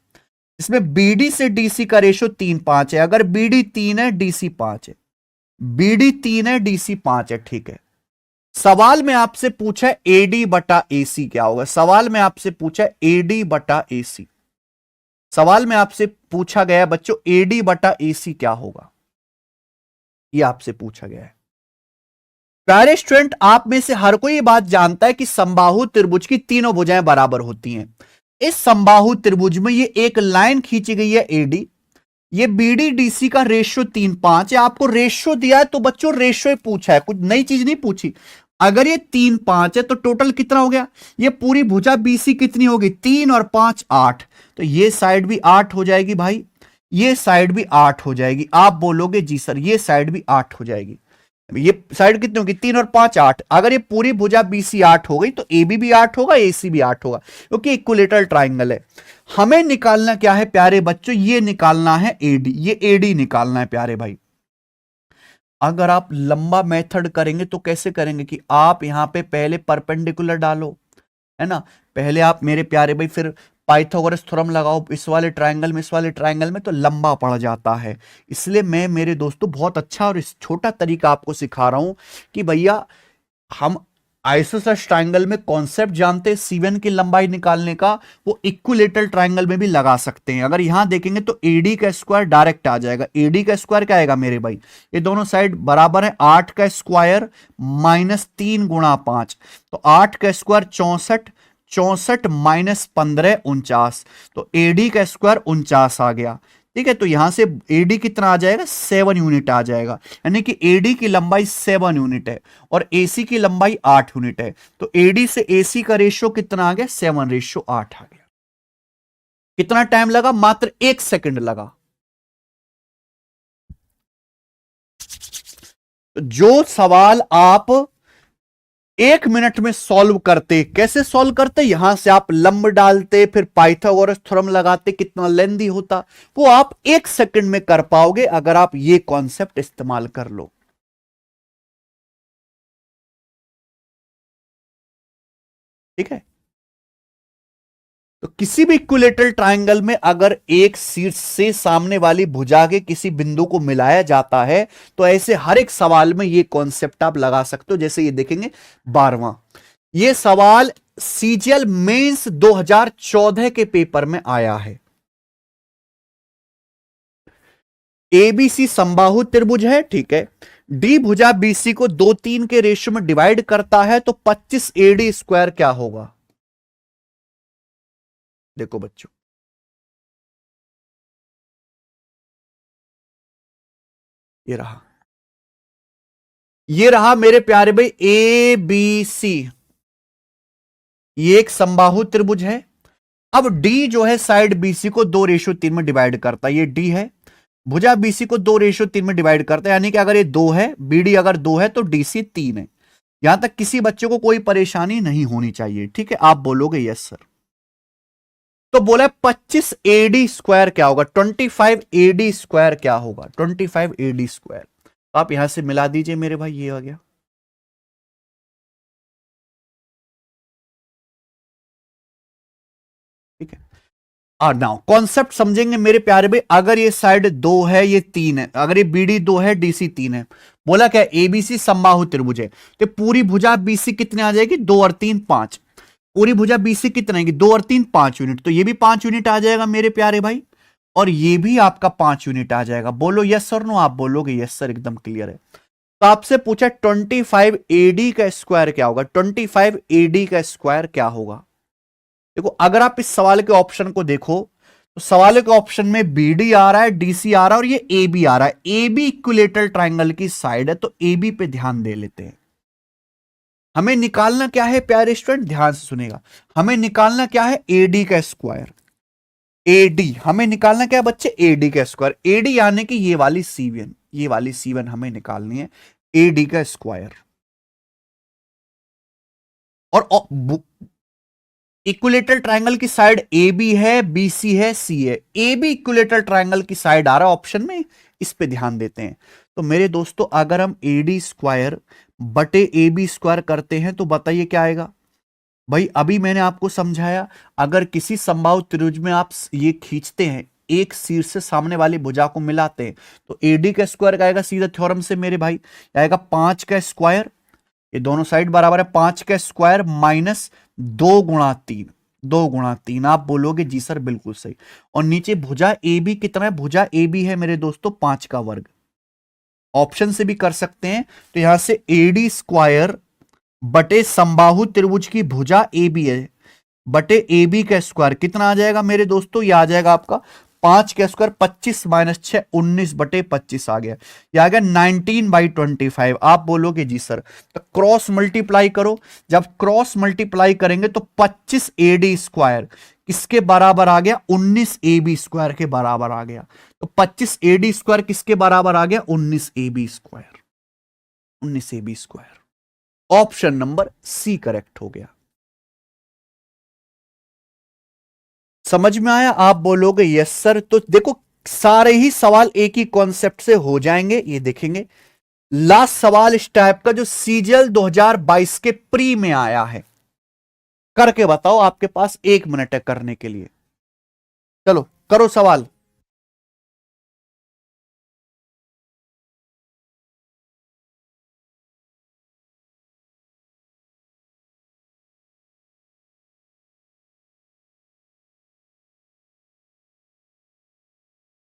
इसमें बीडी से डीसी का रेशियो 3:5 है। अगर बीडी 3 है, डीसी 5 है, बीडी 3 है, डीसी 5 है, ठीक है। सवाल में आपसे पूछा है एडी बटा एसी क्या होगा। सवाल में आपसे पूछा है एडी बटा एसी। सवाल में आपसे पूछा गया बच्चों एडी बटा एसी क्या होगा, यह आपसे पूछा गया है। प्यारे स्टूडेंट, आप में से हर कोई ये बात जानता है कि समबाहु त्रिभुज की तीनों भुजाएं बराबर होती हैं। इस समबाहु त्रिभुज में ये एक लाइन खींची गई है एडी, ये बीडी डीसी का रेशियो 3:5 है। आपको रेशियो दिया है तो बच्चों रेशियो पूछा है, कुछ नई चीज नहीं पूछी। अगर ये 3:5 है तो टोटल कितना हो गया, ये पूरी भुजा बीसी कितनी होगी, 3 और 5 8। तो ये साइड भी 8 हो जाएगी भाई, ये साइड भी 8 हो जाएगी। आप बोलोगे जी सर ये साइड भी 8 हो जाएगी। ये साइड कितनी होगी, 3 और 5 8। अगर ये पूरी भुजा बीसी 8 हो गई तो एबी भी 8 होगा, एसी भी 8 होगा, क्योंकि इक्विलेटरल ट्राइंगल है। हमें निकालना क्या है प्यारे बच्चों, ये निकालना है एडी, ये एडी निकालना है प्यारे भाई। अगर आप लंबा मेथड करेंगे तो कैसे करेंगे कि आप यहां पे पहले परपेंडिकुलर डालो, है ना, पहले आप मेरे प्यारे भाई फिर पाइथागोरस थ्योरम लगाओ इस वाले ट्रायंगल में, इस वाले ट्रायंगल में, तो लंबा पड़ जाता है। इसलिए मैं मेरे दोस्तों बहुत अच्छा और इस छोटा तरीका आपको सिखा रहा हूं कि भैया हम आइसोसेलेस ट्रायंगल में कॉन्सेप्ट जानते हैं C1 की लंबाई निकालने का, वो इक्विलेटरल ट्रायंगल में भी लगा सकते हैं। अगर यहां देखेंगे तो एडी का स्क्वायर डायरेक्ट आ जाएगा। एडी का स्क्वायर क्या आएगा मेरे भाई, ये दोनों साइड बराबर है, 8 का स्क्वायर -3 गुणा 5, तो 8 का स्क्वायर 64, 64 -15 49, तो एडी का स्क्वायर 49 आ गया। ठीक है, तो यहां से एडी कितना आ जाएगा, 7 यूनिट आ जाएगा, यानी कि एडी की लंबाई 7 यूनिट है और एसी की लंबाई 8 यूनिट है। तो एडी से एसी का रेशियो कितना आ गया, 7:8 आ गया। कितना टाइम लगा, मात्र 1 सेकंड लगा। जो सवाल आप 1 मिनट में सॉल्व करते, कैसे सॉल्व करते, यहां से आप लंब डालते, फिर पाइथागोरस थ्योरम लगाते, कितना लेंदी होता, वो आप 1 सेकंड में कर पाओगे अगर आप ये कॉन्सेप्ट इस्तेमाल कर लो। ठीक है, तो किसी भी इक्विलेटरल ट्रायंगल में अगर एक शीर्ष से सामने वाली भुजा के किसी बिंदु को मिलाया जाता है तो ऐसे हर एक सवाल में ये कॉन्सेप्ट आप लगा सकते हो। जैसे ये देखेंगे 12वां, ये सवाल सीजीएल मेंस 2014 के पेपर में आया है। एबीसी समबाहु त्रिभुज है, ठीक है। डी भुजा बीसी को 2-3 के रेशियो में डिवाइड करता है, तो 25 एडी स्क्वायर क्या होगा? देखो बच्चों, ये रहा मेरे प्यारे भाई ए बी सी, ये एक समबाहु त्रिभुज है। अब डी जो है साइड बीसी को 2:3 में डिवाइड करता है, ये डी है। भुजा बीसी को 2:3 में डिवाइड करता है, यानी कि अगर ये 2 है, बीडी अगर 2 है तो डीसी 3 है। यहां तक किसी बच्चे को कोई परेशानी नहीं होनी चाहिए, ठीक है। आप बोलोगे यस सर। तो बोला 25 एडी स्क्वायर क्या होगा? 25 एडी स्क्वायर क्या होगा? 25 एडी स्क्वायर। तो आप यहां से मिला दीजिए मेरे भाई, ये आ गया। ठीक है। और नाउ कॉन्सेप्ट समझेंगे मेरे प्यारे भाई। अगर ये साइड 2 है, ये 3 है, अगर ये बीडी 2 है, डीसी 3 है, बोला क्या? एबीसी समबाहु त्रिभुज है, तो पूरी भुजा बीसी कितने आ जाएगी? 2 और 3 5। पूरी भुजा बीसी कितने आएगी? 2 और 3 5 यूनिट, तो ये भी 5 यूनिट आ जाएगा मेरे प्यारे भाई, और ये भी आपका 5 यूनिट आ जाएगा। बोलो यस सर नो? आप बोलोगे यस सर, एकदम क्लियर है। तो आपसे पूछा 25 एडी का स्क्वायर क्या होगा? 25 एडी का स्क्वायर क्या होगा? देखो, अगर आप इस सवाल के ऑप्शन को देखो, तो सवाल के ऑप्शन में बीडी आ रहा है, डीसी आ रहा है, और ये ए बी आ रहा है। ए बी इक्विलेटरल ट्राइंगल की साइड है, तो ए बी पे ध्यान दे लेते हैं। हमें निकालना क्या है प्यारे स्टूडेंट? ध्यान से सुनेगा। हमें निकालना क्या है? एडी का स्क्वायर। एडी हमें निकालना क्या है बच्चे? एडी का स्क्वायर। एडी यानी कि ये वाली C1, ये वाली C1 हमें निकालनी है, एडी का स्क्वायर। और इक्विलेटरल ट्रायंगल की साइड ए बी है, बी सी है, सी है। ए बी इक्विलेटरल ट्रायंगल की साइड आ रहा है ऑप्शन में, इस पे ध्यान देते हैं। तो मेरे दोस्तों, अगर हम ए डी स्क्वायर बटे ए बी स्क्वायर करते हैं तो बताइए क्या आएगा? भाई अभी मैंने आपको समझाया, अगर किसी समबाहु त्रिभुज में आप ये खींचते हैं, एक शीर्ष से सामने वाली भुजा को मिलाते हैं, तो एडी का स्क्वायर आएगा सीधा थ्योरम से मेरे भाई, आएगा 5 का स्क्वायर, ये दोनों साइड बराबर है 5 का स्क्वायर माइनस 2 गुणा 3, 2 गुणा 3। आप बोलोगे जी सर बिल्कुल सही। और नीचे भुजा ए बी कितना है? भुजा ए बी है मेरे दोस्तों 5 का वर्ग। ऑप्शन से भी कर सकते हैं, तो यहां से एडी स्क्वायर बटे समबाहु त्रिभुज की भुजा ए बी है, बटे ए बी का स्क्वायर कितना आ जाएगा मेरे दोस्तों? ये आ जाएगा आपका 5 का स्क्वायर 25 माइनस 6 19 बटे 25 आ गया। ये आ गया 19/25। आप बोलोगे जी सर। तो क्रॉस मल्टीप्लाई करो, जब क्रॉस मल्टीप्लाई करेंगे तो 25 एडी स्क्वायर किसके बराबर आ गया? 19 ए बी स्क्वायर के बराबर आ गया। तो 25 एडी स्क्वायर किसके बराबर आ गया? 19 A B square, 19 A B square. Option number C correct हो गया। समझ में आया? आप बोलोगे यस सर। तो देखो, सारे ही सवाल एक ही कॉन्सेप्ट से हो जाएंगे, ये देखेंगे। लास्ट सवाल इस टाइप का जो सीजीएल 2022 के प्री में आया है, करके बताओ। आपके पास 1 मिनट है करने के लिए। चलो करो सवाल।